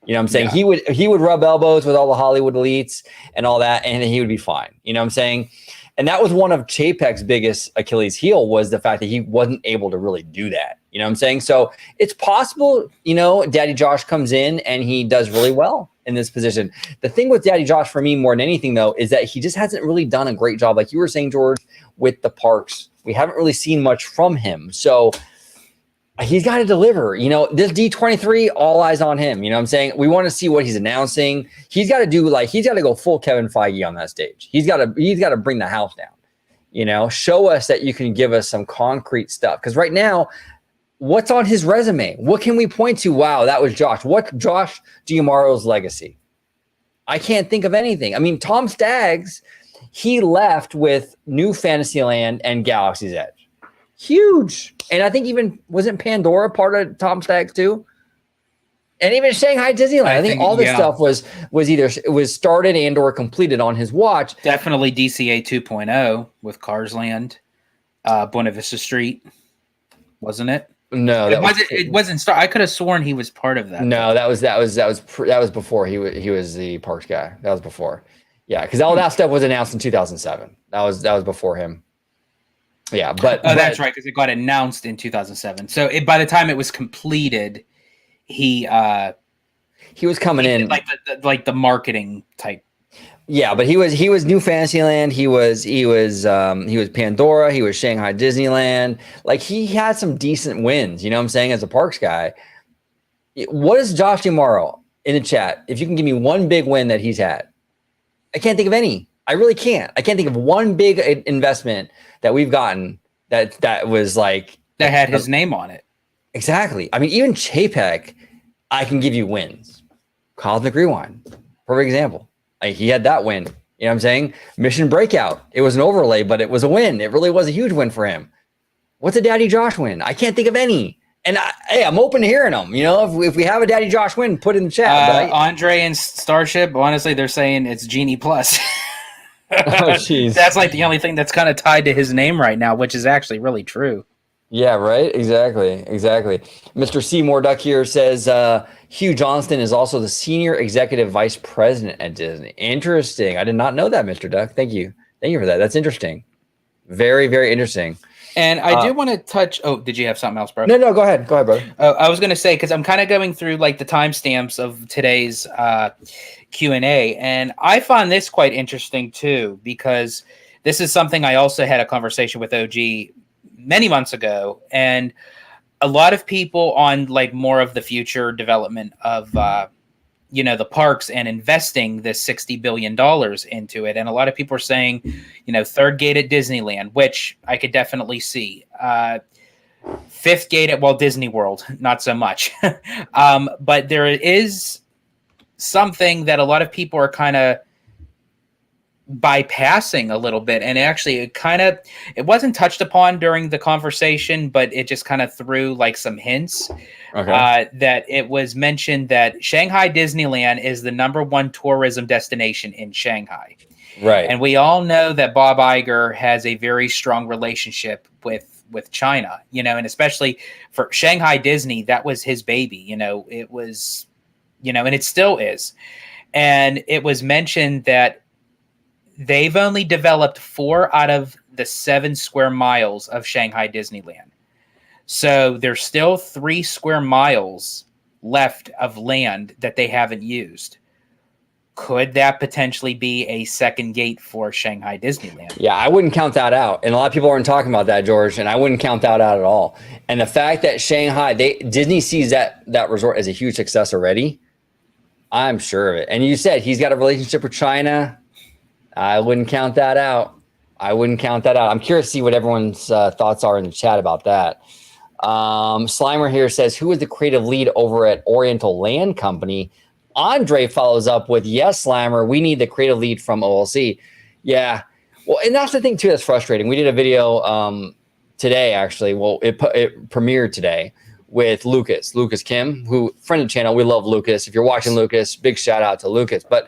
You know what I'm saying? Yeah. He would rub elbows with all the Hollywood elites and all that, and he would be fine. You know what I'm saying? And that was one of Chapek's biggest Achilles heel, was the fact that he wasn't able to really do that. You know what I'm saying? So it's possible, Daddy Josh comes in and he does really well in this position. The thing with Daddy Josh for me more than anything, though, is that he just hasn't really done a great job. Like you were saying, George, with the parks, we haven't really seen much from him. So He's got to deliver. This D23, all eyes on him. You know what I'm saying? We want to see what he's announcing. He's got to he's got to go full Kevin Feige on that stage. He's got to bring the house down. Show us that you can give us some concrete stuff. Because right now, what's on his resume? What can we point to? Wow, that was Josh. What's Josh D'Amaro's legacy? I can't think of anything. I mean, Tom Staggs, he left with New Fantasyland and Galaxy's Edge. Huge. And I think wasn't Pandora part of Tom Staggs too? And even Shanghai Disneyland. I think all this stuff was either it was started and or completed on his watch. Definitely DCA 2.0 with Cars Land, Buena Vista Street, wasn't it? No, it wasn't. I could have sworn he was part of that. No, that was before he was the parks guy. That was before. Yeah, because all that stuff was announced in 2007. That was before him. Yeah, but that's right, because it got announced in 2007. So by the time it was completed, he was coming in like the marketing type. Yeah, but he was New Fantasyland. He was Pandora. He was Shanghai Disneyland. Like, he had some decent wins. You know what I'm saying? As a parks guy, what is Josh D'Amaro in the chat? If you can give me one big win that he's had, I can't think of any. I really can't. I can't think of one big investment that we've gotten that was like that had his name on it. Exactly. I mean, even Chapek, I can give you wins. Cosmic Rewind, perfect example. He had that win. You know what I'm saying? Mission Breakout. It was an overlay, but it was a win. It really was a huge win for him. What's a Daddy Josh win? I can't think of any. And I'm open to hearing them. If we have a Daddy Josh win, put it in the chat. Andre and Starship, honestly, they're saying it's Genie Plus. Oh, jeez. That's like the only thing that's kind of tied to his name right now, which is actually really true. Yeah, right. Exactly. Mr. Seymour Duck here says Hugh Johnston is also the senior executive vice president at Disney. Interesting. I did not know that, Mr. Duck. Thank you for that. That's interesting. Very, very interesting. And I do want to touch. Oh, did you have something else, bro? No. Go ahead, brother. I was going to say, because I'm kind of going through like the timestamps of today's Q&A, and I find this quite interesting too, because this is something I also had a conversation with OG many months ago, and a lot of people on like more of the future development of the parks and investing this $60 billion into it. And a lot of people are saying, third gate at Disneyland, which I could definitely see. Fifth gate at Walt Disney World, not so much. But there is something that a lot of people are kind of bypassing a little bit, and actually it wasn't touched upon during the conversation, but it just kind of threw like some hints. Okay. That it was mentioned that Shanghai Disneyland is the #1 tourism destination in Shanghai, right? And we all know that Bob Iger has a very strong relationship with China, and especially for Shanghai Disney, that was his baby. It was, and it still is, and it was mentioned that they've only developed 4 out of the 7 square miles of Shanghai Disneyland. So there's still 3 square miles left of land that they haven't used. Could that potentially be a second gate for Shanghai Disneyland? Yeah, I wouldn't count that out. And a lot of people aren't talking about that, George, and I wouldn't count that out at all. And the fact that Shanghai, Disney sees that resort as a huge success already, I'm sure of it. And you said he's got a relationship with China. I wouldn't count that out. I'm curious to see what everyone's thoughts are in the chat about that. Slimer here says, who is the creative lead over at Oriental Land Company? Andre follows up with, yes, Slimer, we need the creative lead from OLC. Yeah. Well, and that's the thing, too, that's frustrating. We did a video today, actually. Well, it premiered today with Lucas Kim, who, friend of the channel. We love Lucas. If you're watching Lucas, big shout out to Lucas. But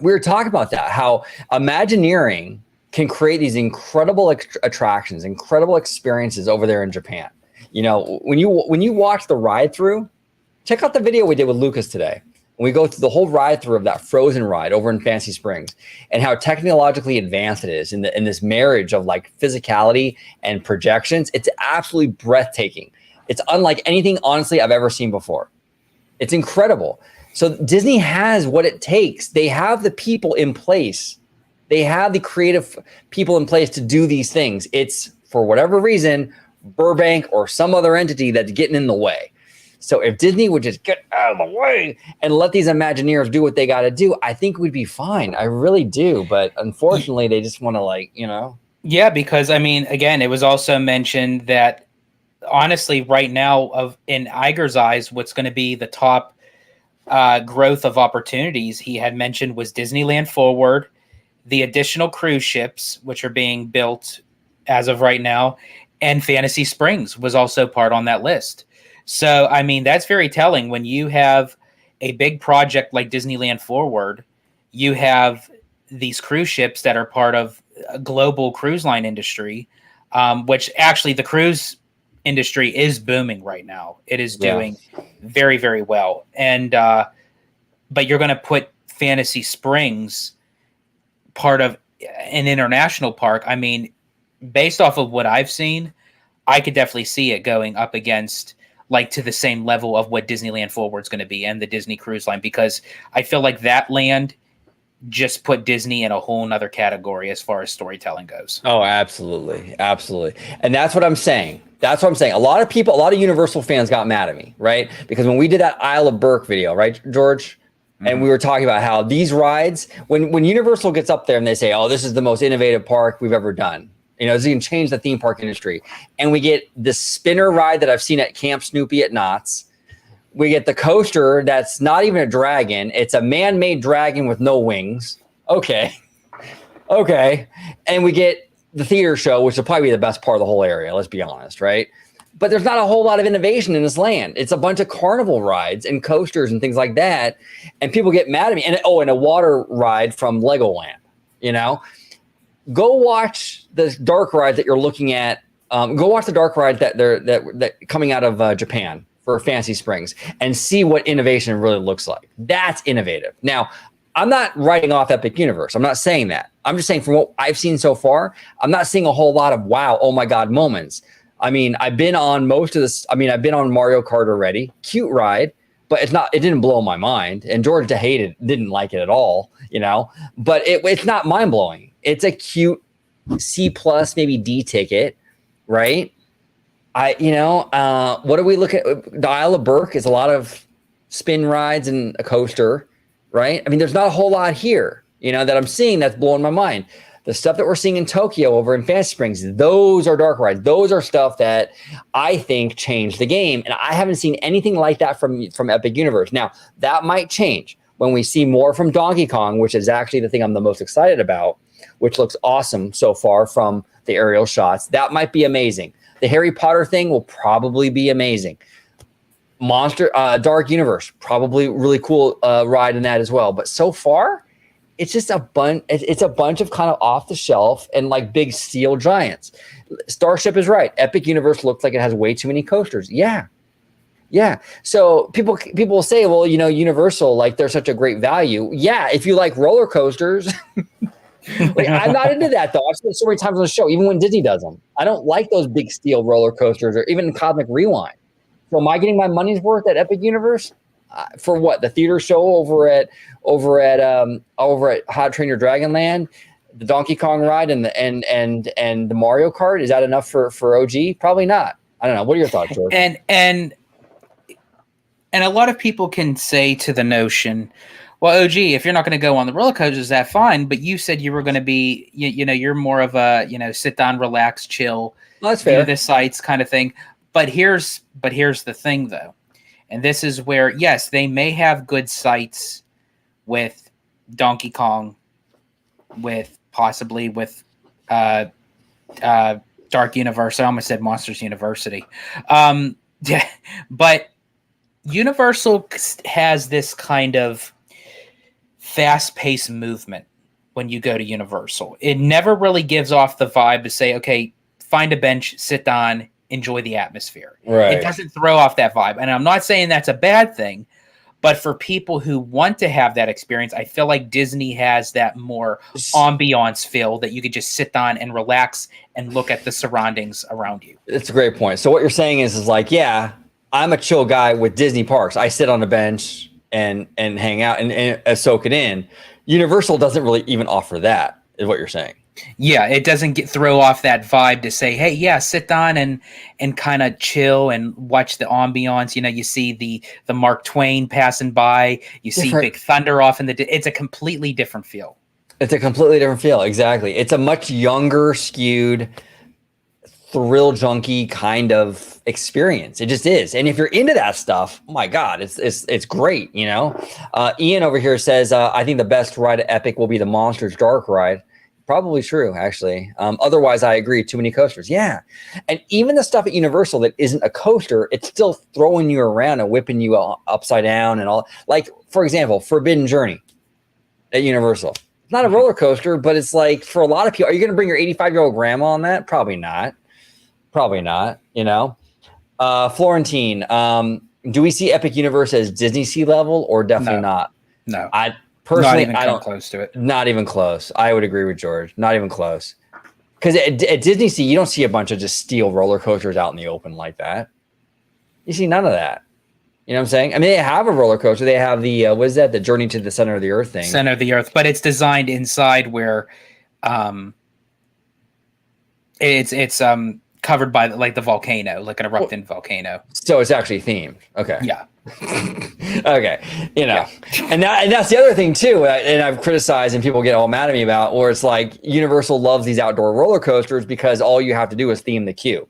we were talking about that, how Imagineering can create these incredible attractions, incredible experiences over there in Japan. When you watch the ride through, check out the video we did with Lucas today. We go through the whole ride through of that Frozen ride over in Fancy Springs and how technologically advanced it is in this marriage of like physicality and projections. It's absolutely breathtaking. It's unlike anything, honestly, I've ever seen before. It's incredible. So Disney has what it takes. They have the people in place. They have the creative people in place to do these things. It's, for whatever reason, Burbank or some other entity that's getting in the way. So if Disney would just get out of the way and let these Imagineers do what they got to do, I think we'd be fine. I really do. But unfortunately, they just want to Yeah, because I mean, again, it was also mentioned that honestly, right now, in Iger's eyes, what's going to be the top growth of opportunities he had mentioned was Disneyland Forward, the additional cruise ships, which are being built as of right now, and Fantasy Springs was also part on that list. So, I mean, that's very telling. When you have a big project like Disneyland Forward, you have these cruise ships that are part of a global cruise line industry, which actually the cruise industry is booming right now. It is doing very, very well. And, but you're going to put Fantasy Springs part of an international park. I mean, based off of what I've seen, I could definitely see it going up against to the same level of what Disneyland Forward is going to be and the Disney Cruise Line, because I feel like that land just put Disney in a whole nother category as far as storytelling goes. Oh, absolutely. Absolutely. And that's what I'm saying. A lot of Universal fans got mad at me, right? Because when we did that Isle of Burke video, right, George? And we were talking about how these rides, when Universal gets up there and they say, oh, this is the most innovative park we've ever done. It's going to change the theme park industry. And we get the spinner ride that I've seen at Camp Snoopy at Knott's. We get the coaster that's not even a dragon. It's a man-made dragon with no wings. Okay. And we get the theater show, which will probably be the best part of the whole area, let's be honest, right? But there's not a whole lot of innovation in this land. It's a bunch of carnival rides and coasters and things like that. And people get mad at me. And a water ride from Legoland, Go watch the dark ride that you're looking at. Go watch the dark ride that coming out of Japan for Fantasy Springs and see what innovation really looks like. That's innovative. Now, I'm not writing off Epic Universe. I'm not saying that. I'm just saying from what I've seen so far, I'm not seeing a whole lot of wow, oh my God moments. I mean, I've been on most of this. I mean, I've been on Mario Kart already. Cute ride, but it didn't blow my mind. And George didn't like it at all, but it's not mind blowing. It's a cute C+, maybe D ticket, right? What do we look at? The Isle of Burke is a lot of spin rides and a coaster, right? I mean, there's not a whole lot here, that I'm seeing that's blowing my mind. The stuff that we're seeing in Tokyo over in Fantasy Springs, those are dark rides. Those are stuff that I think changed the game. And I haven't seen anything like that from Epic Universe. Now, that might change when we see more from Donkey Kong, which is actually the thing I'm the most excited about, which looks awesome so far from the aerial shots. That might be amazing. The Harry Potter thing will probably be amazing. Dark Universe, probably really cool ride in that as well. But so far, it's just a bunch. It's a bunch of kind of off the shelf and big steel giants. Starship is right. Epic Universe looks like it has way too many coasters. Yeah. So people will say, well, Universal, they're such a great value. Yeah, if you like roller coasters. I'm not into that though. I've seen it so many times on the show, even when Disney does them. I don't like those big steel roller coasters or even Cosmic Rewind. So am I getting my money's worth at Epic Universe? For what? The theater show over at How to Train Your Dragon Land, the Donkey Kong ride and the Mario Kart? Is that enough for OG? Probably not. I don't know. What are your thoughts, George? And a lot of people can say to the notion, well, OG, if you're not going to go on the roller coasters, that's fine. But you said you were going to be, you're more of a, sit down, relax, chill, that's fair. The sights kind of thing. But here's the thing, though. And this is where, yes, they may have good sights with Donkey Kong, with Dark Universe. I almost said Monsters University. But Universal has this kind of fast-paced movement when you go to Universal. It never really gives off the vibe to say, okay, find a bench, sit down, enjoy the atmosphere. Right. It doesn't throw off that vibe. And I'm not saying that's a bad thing, but for people who want to have that experience, I feel like Disney has that more ambiance feel that you could just sit down and relax and look at the surroundings around you. It's a great point. So what you're saying is yeah, I'm a chill guy with Disney parks. I sit on the bench and hang out and soak it in. Universal doesn't really even offer that, is what you're saying. Yeah, it doesn't throw off that vibe to say, "Hey, yeah, sit down and kind of chill and watch the ambiance." You know, you see the Mark Twain passing by, you see Different. Big Thunder off in it's a completely different feel. It's a completely different feel. Exactly. It's a much younger, skewed, thrill junkie kind of experience. It just is. And if you're into that stuff, oh my God, it's great. You know, Ian over here says, I think the best ride at Epic will be the Monsters Dark ride. Probably true, actually. Otherwise, I agree. Too many coasters. Yeah. And even the stuff at Universal that isn't a coaster, it's still throwing you around and whipping you upside down and all. Like, for example, Forbidden Journey at Universal. It's not a roller coaster, but it's like, for a lot of people, are you going to bring your 85-year-old grandma on that? Probably not. Probably not, you know. Florentine, do we see Epic Universe as Disney Sea level or definitely not? No. I personally, not even come close to it. Not even close. I would agree with George. Not even close. Because at Disney Sea, you don't see a bunch of just steel roller coasters out in the open like that. You see none of that. You know what I'm saying? I mean, they have a roller coaster. They have the what is that? The Journey to the Center of the Earth thing. Center of the Earth, but it's designed inside where, it's covered by like the volcano, like an erupting volcano. So it's actually themed. Okay. Yeah. Okay. You know, and that's the other thing too. And I've criticized and people get all mad at me about, where it's like Universal loves these outdoor roller coasters because all you have to do is theme the queue,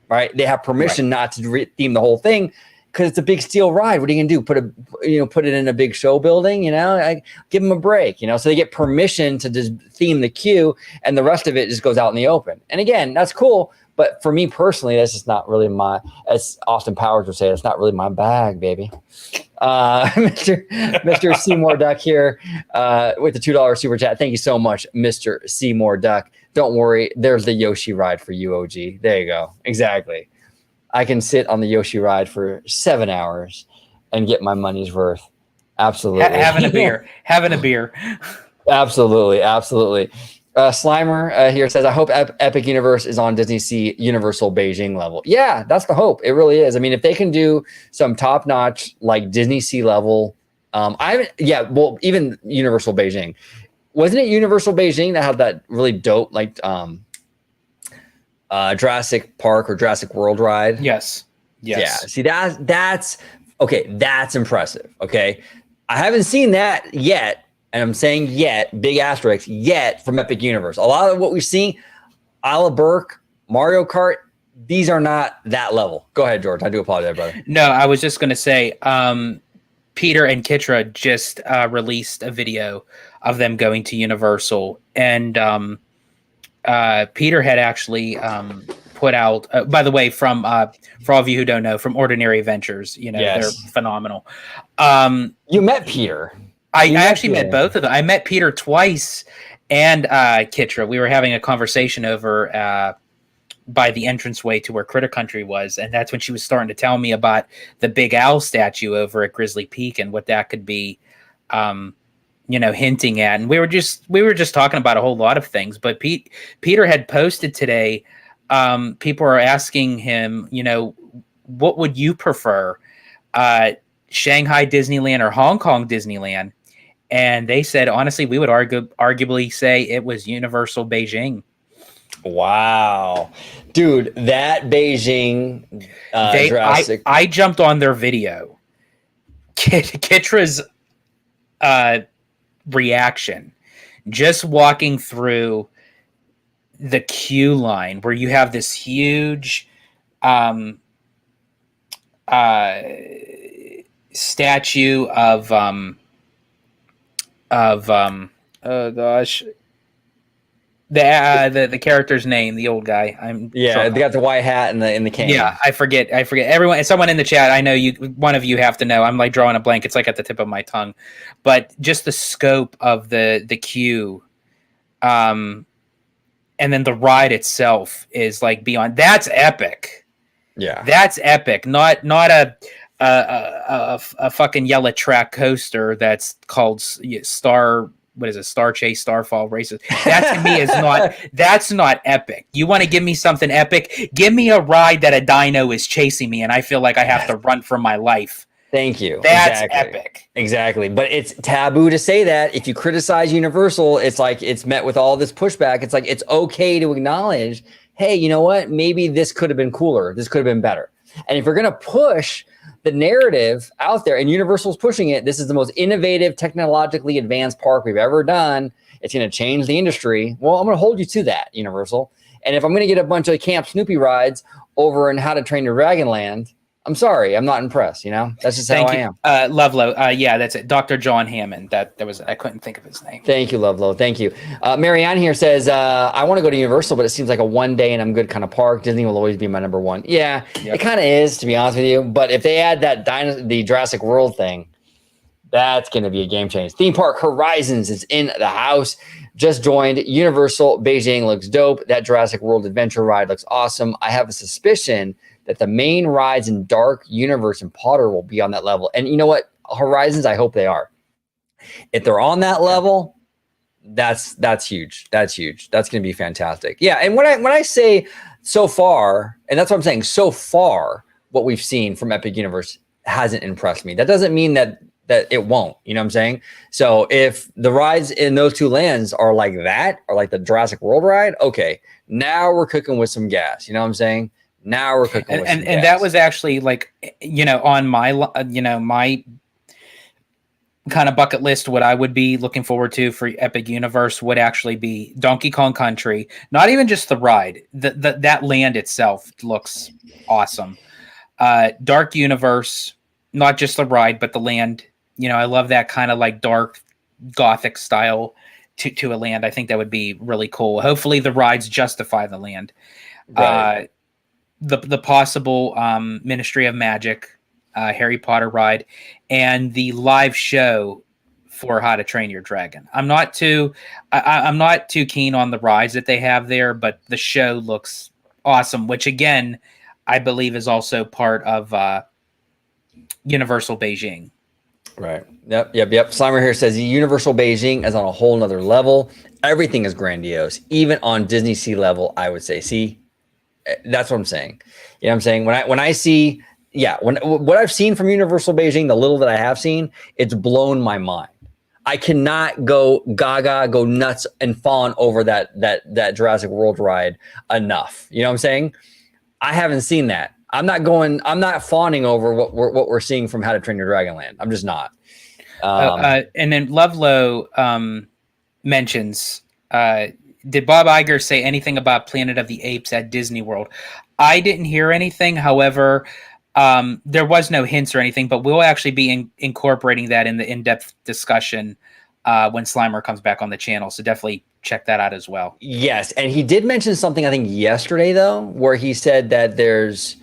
right? They have permission not to theme the whole thing because it's a big steel ride. What are you gonna do? Put it in a big show building? You know, give them a break. You know, so they get permission to just theme the queue, and the rest of it just goes out in the open. And again, that's cool. But for me personally, that's just not really as Austin Powers would say, it's not really my bag, baby. Mr. Seymour Duck here with the $2 super chat. Thank you so much, Mr. Seymour Duck. Don't worry, there's the Yoshi ride for you, OG. There you go. Exactly. I can sit on the Yoshi ride for 7 hours and get my money's worth. Absolutely. Having a beer. Absolutely. Slimer here says, I hope Epic Universe is on Disney Sea Universal Beijing level. Yeah, that's the hope. It really is. I mean, if they can do some top notch, like Disney Sea level, even Universal Beijing. Wasn't it Universal Beijing that had that really dope, like, Jurassic Park or Jurassic World ride? Yes. Yeah. See, that's okay. That's impressive. Okay. I haven't seen that yet. And I'm saying yet, big asterisk, yet from Epic Universe. A lot of what we've seen, Isla Burke, Mario Kart, these are not that level. Go ahead, George. I do apologize, brother. No, I was just going to say, Peter and Kitra just released a video of them going to Universal. And Peter had actually put out, by the way, from for all of you who don't know, from Ordinary Adventures, you know, Yes. They're phenomenal. You met Peter. I actually met both of them. I met Peter twice and Kitra. We were having a conversation over by the entranceway to where Critter Country was, and that's when she was starting to tell me about the Big Owl statue over at Grizzly Peak and what that could be, hinting at. And we were just talking about a whole lot of things. But Peter had posted today. People are asking him, what would you prefer, Shanghai Disneyland or Hong Kong Disneyland? And they said, honestly, we would arguably say it was Universal Beijing. Wow. Dude, that Beijing Jurassic. I jumped on their video. Kitra's reaction, just walking through the queue line where you have this huge statue of oh gosh, the character's name, the old guy. They got the white hat and the cane. Yeah, I forget. Everyone, someone in the chat, I know one of you have to know. I'm like drawing a blank. It's like at the tip of my tongue, but just the scope of the queue, and then the ride itself is like beyond. That's epic. Yeah, that's epic. Not a fucking yellow track coaster that's called Star Chase, Starfall Races. That to me that's not epic. You want to give me something epic? Give me a ride that a dino is chasing me and I feel like I have to run for my life. Thank you. That's exactly. epic. Exactly. But it's taboo to say that. If you criticize Universal, it's like it's met with all this pushback. It's like it's okay to acknowledge, hey, you know what? Maybe this could have been cooler. This could have been better. And if you're going to push the narrative out there, and Universal's pushing it, this is the most innovative, technologically advanced park we've ever done. It's going to change the industry. Well, I'm going to hold you to that, Universal. And if I'm going to get a bunch of Camp Snoopy rides over in How to Train Your Dragon Land, I'm sorry, I'm not impressed. That's just how I am. Lovelow. Yeah, that's it. Dr. John Hammond. That was, I couldn't think of his name. Thank you, Lovelow. Thank you. Marianne here says, I want to go to Universal, but it seems like a one day and I'm good kind of park. Disney will always be my number one. Yeah, It kind of is, to be honest with you. But if they add that the Jurassic World thing, that's going to be a game change. Theme Park Horizons is in the house. Just joined. Universal Beijing looks dope. That Jurassic World Adventure ride looks awesome. I have a suspicion that the main rides in Dark Universe and Potter will be on that level. And you know what? Horizons, I hope they are. If they're on that level, that's huge. That's huge. That's going to be fantastic. Yeah, and when I say so far, and that's what I'm saying, so far, what we've seen from Epic Universe hasn't impressed me. That doesn't mean that it won't. You know what I'm saying? So if the rides in those two lands are like that, or like the Jurassic World ride, okay, now we're cooking with some gas. You know what I'm saying? Now we're cooking with some gas. And that was actually like, on my, my kind of bucket list, what I would be looking forward to for Epic Universe would actually be Donkey Kong Country. Not even just the ride. That land itself looks awesome. Dark Universe, not just the ride, but the land. I love that kind of like dark gothic style to a land. I think that would be really cool. Hopefully the rides justify the land. Right. The possible Ministry of Magic, Harry Potter ride, and the live show for How to Train Your Dragon. I'm not too keen on the rides that they have there, but the show looks awesome, which again, I believe is also part of Universal Beijing. Right. Yep. Slimer here says Universal Beijing is on a whole nother level. Everything is grandiose, even on Disney Sea level, I would say. See, that's what I'm saying. You know what I'm saying? When I see, what I've seen from Universal Beijing, the little that I have seen, it's blown my mind. I cannot go gaga, go nuts, and fawn over that Jurassic World ride enough. You know what I'm saying? I haven't seen that. I'm not fawning over what we're seeing from How to Train Your Dragon Land. I'm just not. And then Lovelow mentions, did Bob Iger say anything about Planet of the Apes at Disney World? I didn't hear anything. However, there was no hints or anything, but we'll actually be incorporating that in the in-depth discussion when Slimer comes back on the channel. So definitely check that out as well. Yes. And he did mention something, I think yesterday though, where he said that there's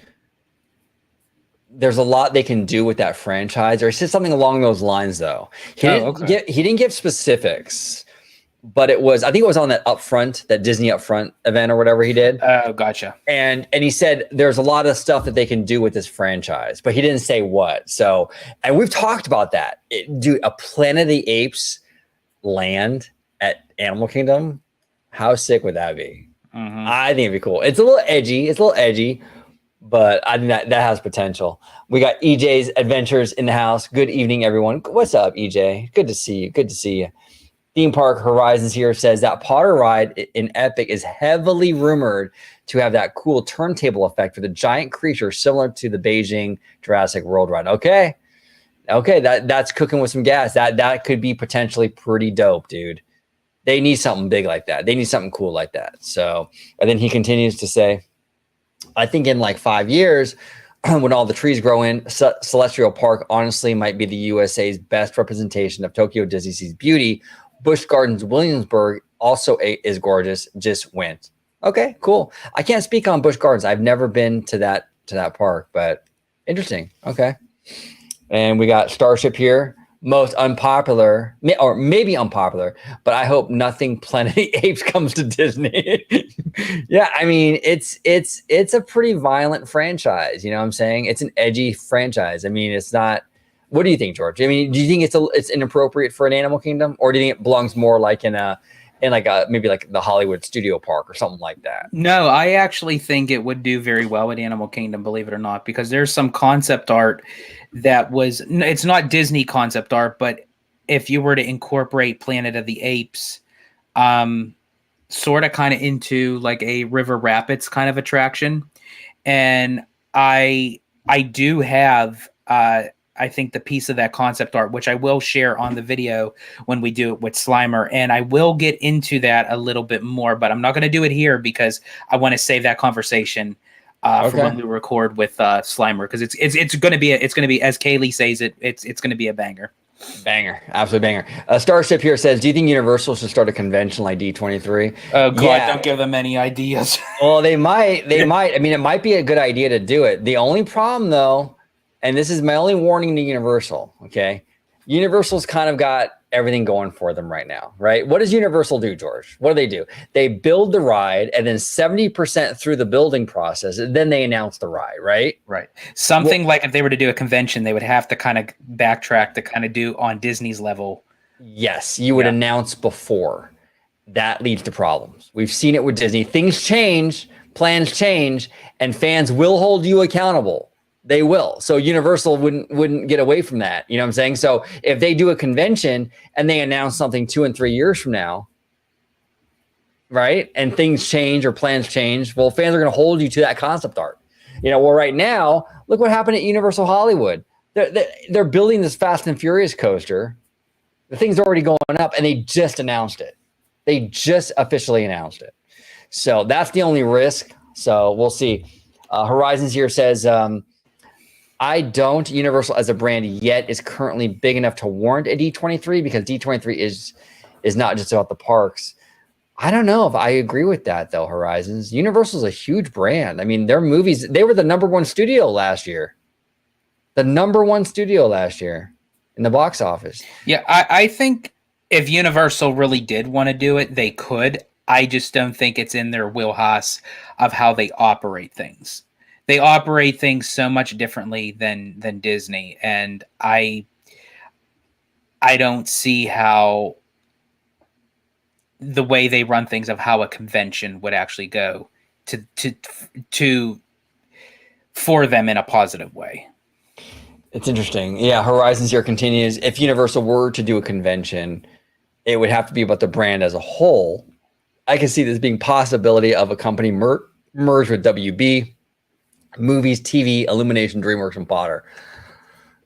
a lot they can do with that franchise, or he said something along those lines though. He didn't give specifics, but I think it was on that Disney Upfront event or whatever he did. Oh, gotcha. And he said there's a lot of stuff that they can do with this franchise, but he didn't say what. So, and we've talked about that. Dude, a Planet of the Apes land at Animal Kingdom, how sick would that be? Mm-hmm. I think it'd be cool. It's a little edgy, but I think that has potential. We got EJ's Adventures in the house. Good evening, everyone. What's up, EJ? Good to see you. Theme Park Horizons here says that Potter ride in Epic is heavily rumored to have that cool turntable effect for the giant creature similar to the Beijing Jurassic World ride. Okay, that's cooking with some gas. That could be potentially pretty dope, dude. They need something big like that. They need something cool like that. So, and then he continues to say, I think in like 5 years, when all the trees grow in, Celestial Park honestly might be the USA's best representation of Tokyo Disney Sea's beauty. Busch Gardens Williamsburg also is gorgeous. Just went. Okay, cool. I can't speak on Busch Gardens. I've never been to that park, but interesting. Okay. And we got Starship here. Most unpopular, or maybe unpopular, but I hope nothing Planet of the Apes comes to Disney. Yeah, I mean, it's a pretty violent franchise. You know what I'm saying? It's an edgy franchise. I mean, it's not. What do you think, George? I mean, do you think it's inappropriate for an Animal Kingdom, or do you think it belongs more like in a in like maybe like the Hollywood Studio Park or something like that. No, I actually think it would do very well at Animal Kingdom, believe it or not, because there's some concept art that was, it's not Disney concept art, but if you were to incorporate Planet of the Apes, sort of kind of into like a River Rapids kind of attraction. And I do have, I think the piece of that concept art, which I will share on the video when we do it with Slimer. And I will get into that a little bit more, but I'm not going to do it here because I want to save that conversation for when we record with Slimer, because it's going to be as Kaylee says it's going to be a banger. Banger, absolute banger. Starship here says, do you think Universal should start a convention like D23? Oh God, don't give them any ideas. Well, they might. I mean, it might be a good idea to do it. The only problem though, and this is my only warning to Universal, okay? Universal's kind of got everything going for them right now, right? What does Universal do, George? What do? They build the ride, and then 70% through the building process, and then they announce the ride, right? Right. Something like if they were to do a convention, they would have to kind of backtrack to kind of do on Disney's level. Yes, you would announce before. That leads to problems. We've seen it with Disney. Things change, plans change, and fans will hold you accountable. They will. So Universal wouldn't get away from that. You know what I'm saying? So if they do a convention and they announce something 2 and 3 years from now, right? And things change or plans change, well, fans are going to hold you to that concept art. You know, well, right now, look what happened at Universal Hollywood. They're building this Fast and Furious coaster. The thing's already going up, and they just announced it. They just officially announced it. So that's the only risk. So we'll see. Horizons here says, I don't. Universal as a brand yet is currently big enough to warrant a D23 because D23 is not just about the parks. I don't know if I agree with that though, Horizons. Universal's a huge brand. I mean, their movies, they were the #1 studio last year. The #1 studio last year in the box office. Yeah, I think if Universal really did want to do it, they could. I just don't think it's in their wheelhouse of how they operate things. They operate things so much differently than Disney, and I don't see how the way they run things of how a convention would actually go to for them in a positive way. It's interesting. Yeah, Horizons here continues. If Universal were to do a convention, it would have to be about the brand as a whole. I can see this being possibility of a company merge with WB. Movies, TV, Illumination, DreamWorks, and Potter.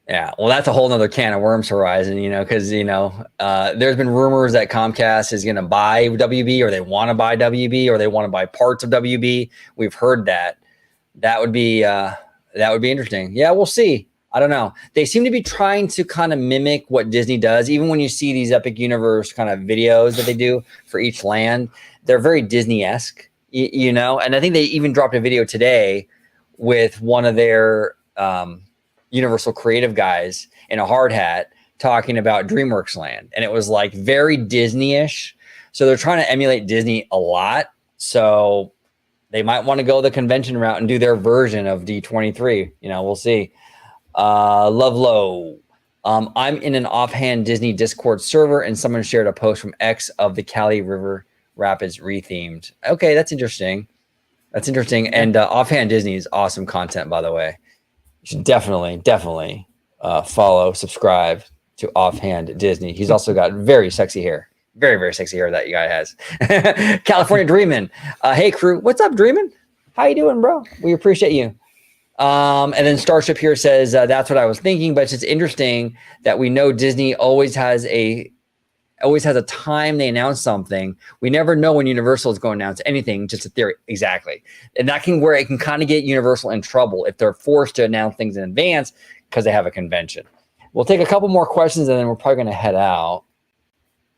Yeah, well, that's a whole nother can of worms, Horizon, because, there's been rumors that Comcast is going to buy WB, or they want to buy WB, or they want to buy parts of WB. We've heard that. That would be interesting. Yeah, we'll see. I don't know. They seem to be trying to kind of mimic what Disney does. Even when you see these Epic Universe kind of videos that they do for each land, they're very Disney-esque, and I think they even dropped a video today with one of their Universal creative guys in a hard hat talking about DreamWorks Land. And it was like very Disney-ish. So they're trying to emulate Disney a lot. So they might want to go the convention route and do their version of D23. We'll see. Love Low. I'm in an offhand Disney Discord server, and someone shared a post from X of the Cali River Rapids rethemed. Okay, that's interesting. And Offhand Disney is awesome content, by the way. You should definitely follow, subscribe to Offhand Disney. He's also got very sexy hair. Very, very sexy hair that guy has. California Dreamin'. Hey, crew. What's up, Dreamin'? How you doing, bro? We appreciate you. And then Starship here says, that's what I was thinking, but it's just interesting that we know Disney always has a time they announce something. We never know when Universal is going to announce anything, just a theory. Exactly. And that where it can kind of get Universal in trouble if they're forced to announce things in advance because they have a convention. We'll take a couple more questions and then we're probably going to head out.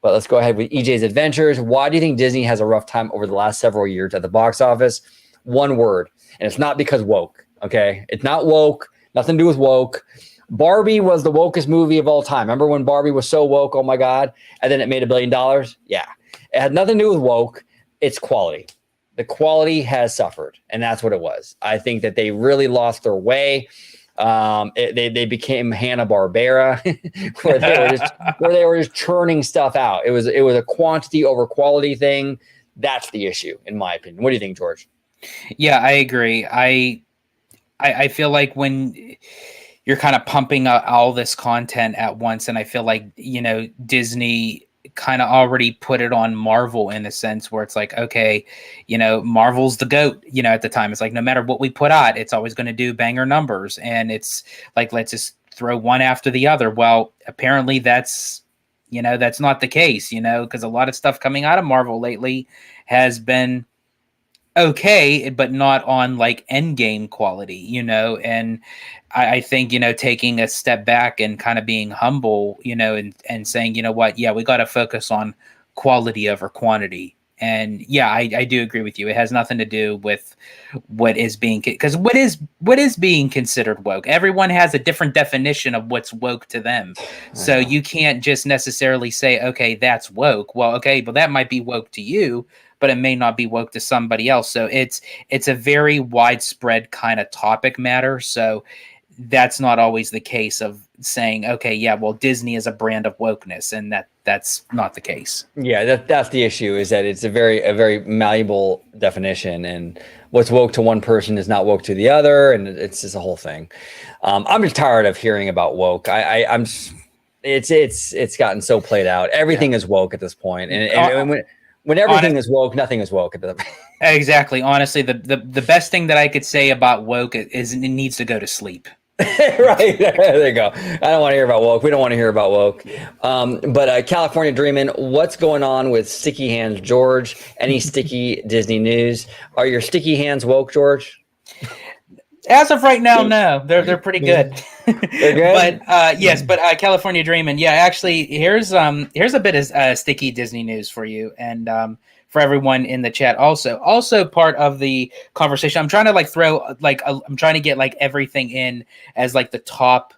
But let's go ahead with EJ's Adventures. Why do you think Disney has a rough time over the last several years at the box office? One word, and it's not because woke, okay? It's not woke, nothing to do with woke. Barbie was the wokest movie of all time. Remember when Barbie was so woke? Oh my God. And then it made $1 billion. Yeah. It had nothing to do with woke. It's quality. The quality has suffered. And that's what it was. I think that they really lost their way. They became Hanna-Barbera, where they were just churning stuff out. It was a quantity over quality thing. That's the issue, in my opinion. What do you think, George? Yeah, I agree. I feel like when you're kind of pumping out all this content at once, and I feel like, Disney kind of already put it on Marvel in a sense where it's like, okay, Marvel's the GOAT, at the time. It's like, no matter what we put out, it's always going to do banger numbers. And it's like, let's just throw one after the other. Well, apparently that's not the case, because a lot of stuff coming out of Marvel lately has been okay, but not on like Endgame quality, and I think, taking a step back and kind of being humble, and saying, what, yeah, we got to focus on quality over quantity. And yeah, I do agree with you. It has nothing to do with what is being, because what is being considered woke. Everyone has a different definition of what's woke to them. So you can't just necessarily say, okay, that's woke. Well, okay, but that might be woke to you, but it may not be woke to somebody else. So it's a very widespread kind of topic matter. So that's not always the case of saying, okay, yeah, well, Disney is a brand of wokeness, and that's not the case. Yeah, that's the issue, is that it's a very malleable definition, and what's woke to one person is not woke to the other, and it's just a whole thing. I'm just tired of hearing about woke. It's gotten so played out. Everything is woke at this point, and when everything is woke, nothing is woke at the Exactly. Honestly, the best thing that I could say about woke is it needs to go to sleep. Right, there you go. I don't want to hear about woke. We don't want to hear about woke. But California Dreamin', what's going on with sticky hands, George? Any sticky Disney news? Are your sticky hands woke, George? As of right now, no. They're pretty good. They're good? But yes, but California Dreamin', yeah, actually, here's a bit of sticky Disney news for you, and for everyone in the chat also part of the conversation. I'm trying to I'm trying to get like everything in as like the top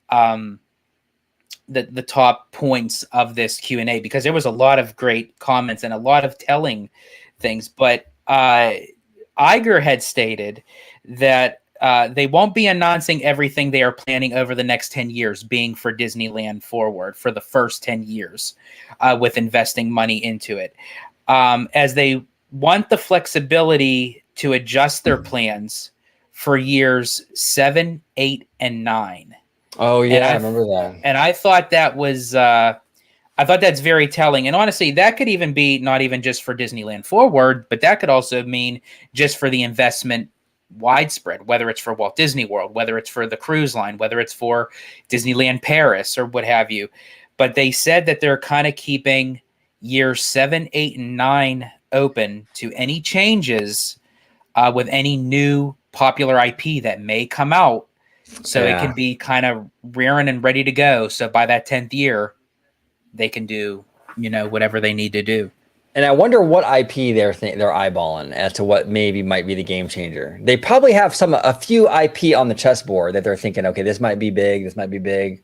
the top points of this Q&A, because there was a lot of great comments and a lot of telling things. But Iger had stated that they won't be announcing everything they are planning over the next 10 years being for Disneyland Forward for the first 10 years with investing money into it. As they want the flexibility to adjust their plans for years 7, 8, and 9. Oh yeah, I remember that. And I thought that was, I thought that's very telling. And honestly, that could even be not even just for Disneyland Forward, but that could also mean just for the investment widespread, whether it's for Walt Disney World, whether it's for the cruise line, whether it's for Disneyland Paris or what have you. But they said that they're kind of keeping years 7, 8, and 9 open to any changes with any new popular IP that may come out. So it can be kind of rearing and ready to go. So by that 10th year, they can do, whatever they need to do. And I wonder what IP they're eyeballing as to what maybe might be the game changer. They probably have a few IP on the chessboard that they're thinking, okay, this might be big, this might be big.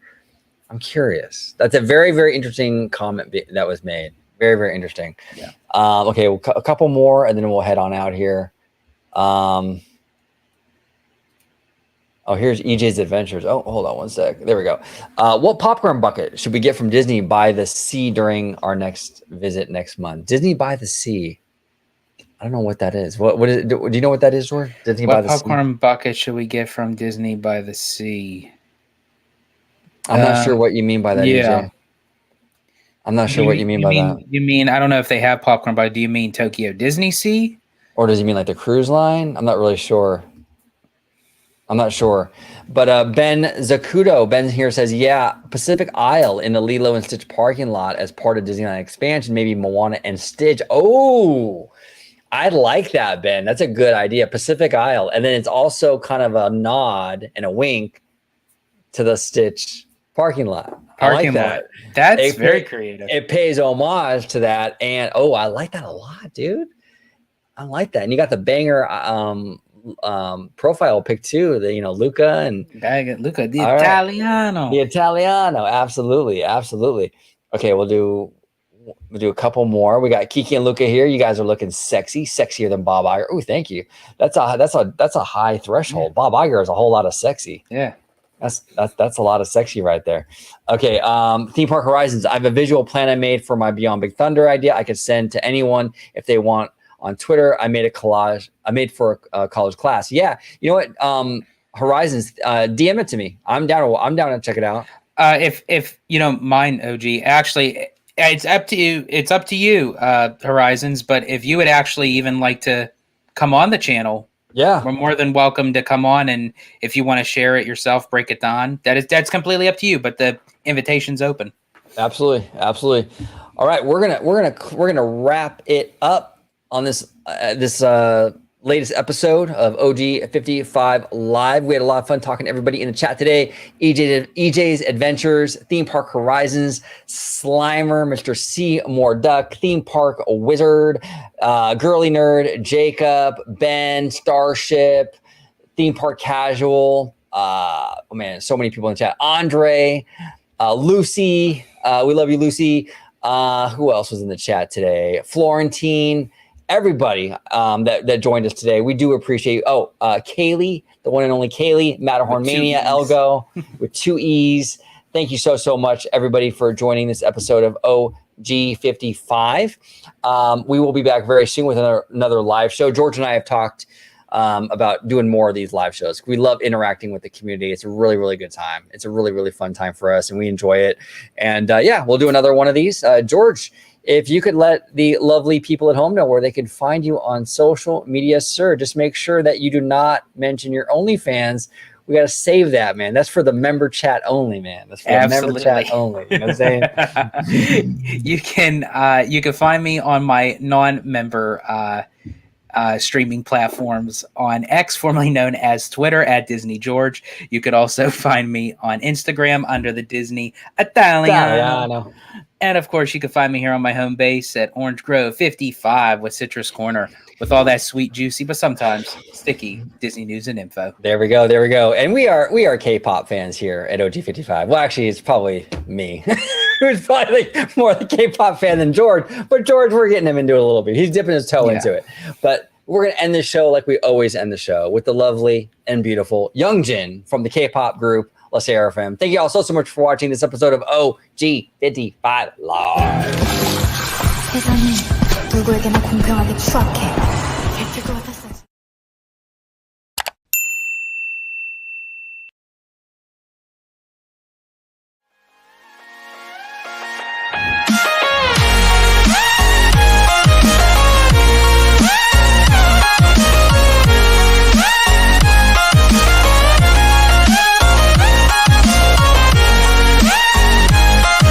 I'm curious. That's a very, very interesting comment that was made. Very, very interesting. Yeah. Okay, a couple more, and then we'll head on out here. Here's EJ's Adventures. Oh, hold on one sec. There we go. What popcorn bucket should we get from Disney by the Sea during our next visit next month? Disney by the Sea. I don't know what that is. What is it? Do you know what that is, George? Disney by the Sea. What popcorn bucket should we get from Disney by the Sea? I'm not sure what you mean by that, yeah. EJ. I'm not sure what you mean by that. You mean, I don't know if they have popcorn, but do you mean Tokyo Disney Sea? Or does he mean like the cruise line? I'm not really sure. I'm not sure. But Ben Zacuto, Ben here says, yeah, Pacific Isle in the Lilo and Stitch parking lot as part of Disneyland expansion, maybe Moana and Stitch. Oh, I like that, Ben. That's a good idea. Pacific Isle. And then it's also kind of a nod and a wink to the Stitch parking lot. I like that. That's very creative. It pays homage to that. And I like that a lot, dude. I like that. And you got the banger profile pic too, the Luca and Luca the Italiano. Right. The Italiano. Absolutely. Okay, we'll do a couple more. We got Kiki and Luca here. You guys are looking sexy, sexier than Bob Iger. Oh, thank you. That's a high threshold. Bob Iger is a whole lot of sexy. Yeah. That's a lot of sexy right there. Okay, Theme Park Horizons. I have a visual plan I made for my Beyond Big Thunder idea. I could send to anyone if they want on Twitter. I made a collage. I made for a college class. Yeah, you know what? Horizons. DM it to me. I'm down to check it out. If you don't mind, OG, actually, it's up to you. It's up to you, Horizons. But if you would actually even like to come on the channel, yeah, we're more than welcome to come on. And if you want to share it yourself, break it down. That's completely up to you. But the invitation's open. Absolutely. All right, we're gonna wrap it up on this latest episode of OG55 Live. We had a lot of fun talking to everybody in the chat today. EJ's Adventures, Theme Park Horizons, Slimer, Mr. Seymour Duck, Theme Park Wizard, Girly Nerd, Jacob, Ben, Starship, Theme Park Casual. Oh man, so many people in the chat. Andre, Lucy, we love you, Lucy. Who else was in the chat today? Florentine. Everybody that joined us today, we do appreciate you. Oh, Kaylee, the one and only Kaylee, Matterhorn Mania, Elgo, with 2 E's. Thank you so much, everybody, for joining this episode of OG55. We will be back very soon with another live show. George and I have talked about doing more of these live shows. We love interacting with the community. It's a really, really good time. It's a really, really fun time for us, and we enjoy it. And yeah, we'll do another one of these. George, if you could let the lovely people at home know where they can find you on social media, sir, just make sure that you do not mention your OnlyFans. We got to save that, man. That's for the member chat only, man. That's for the member chat only. You know what I'm saying? You can find me on my non-member streaming platforms on X, formerly known as Twitter, at Disney George. You could also find me on Instagram under the Disney Italiano. And of course, you can find me here on my home base at Orange Grove 55 with Citrus Corner, with all that sweet, juicy, but sometimes sticky Disney news and info. There we go. And we are K-pop fans here at OG55. Well, actually, it's probably me. Who's probably more the K-pop fan than George. But George, we're getting him into it a little bit. He's dipping his toe into it. But we're going to end the show like we always end the show, with the lovely and beautiful Youngjin from the K-pop group Let's Say RFM. Thank you all so much for watching this episode of OG55 Live. 세상은 누구에게나 공평하게 추악해.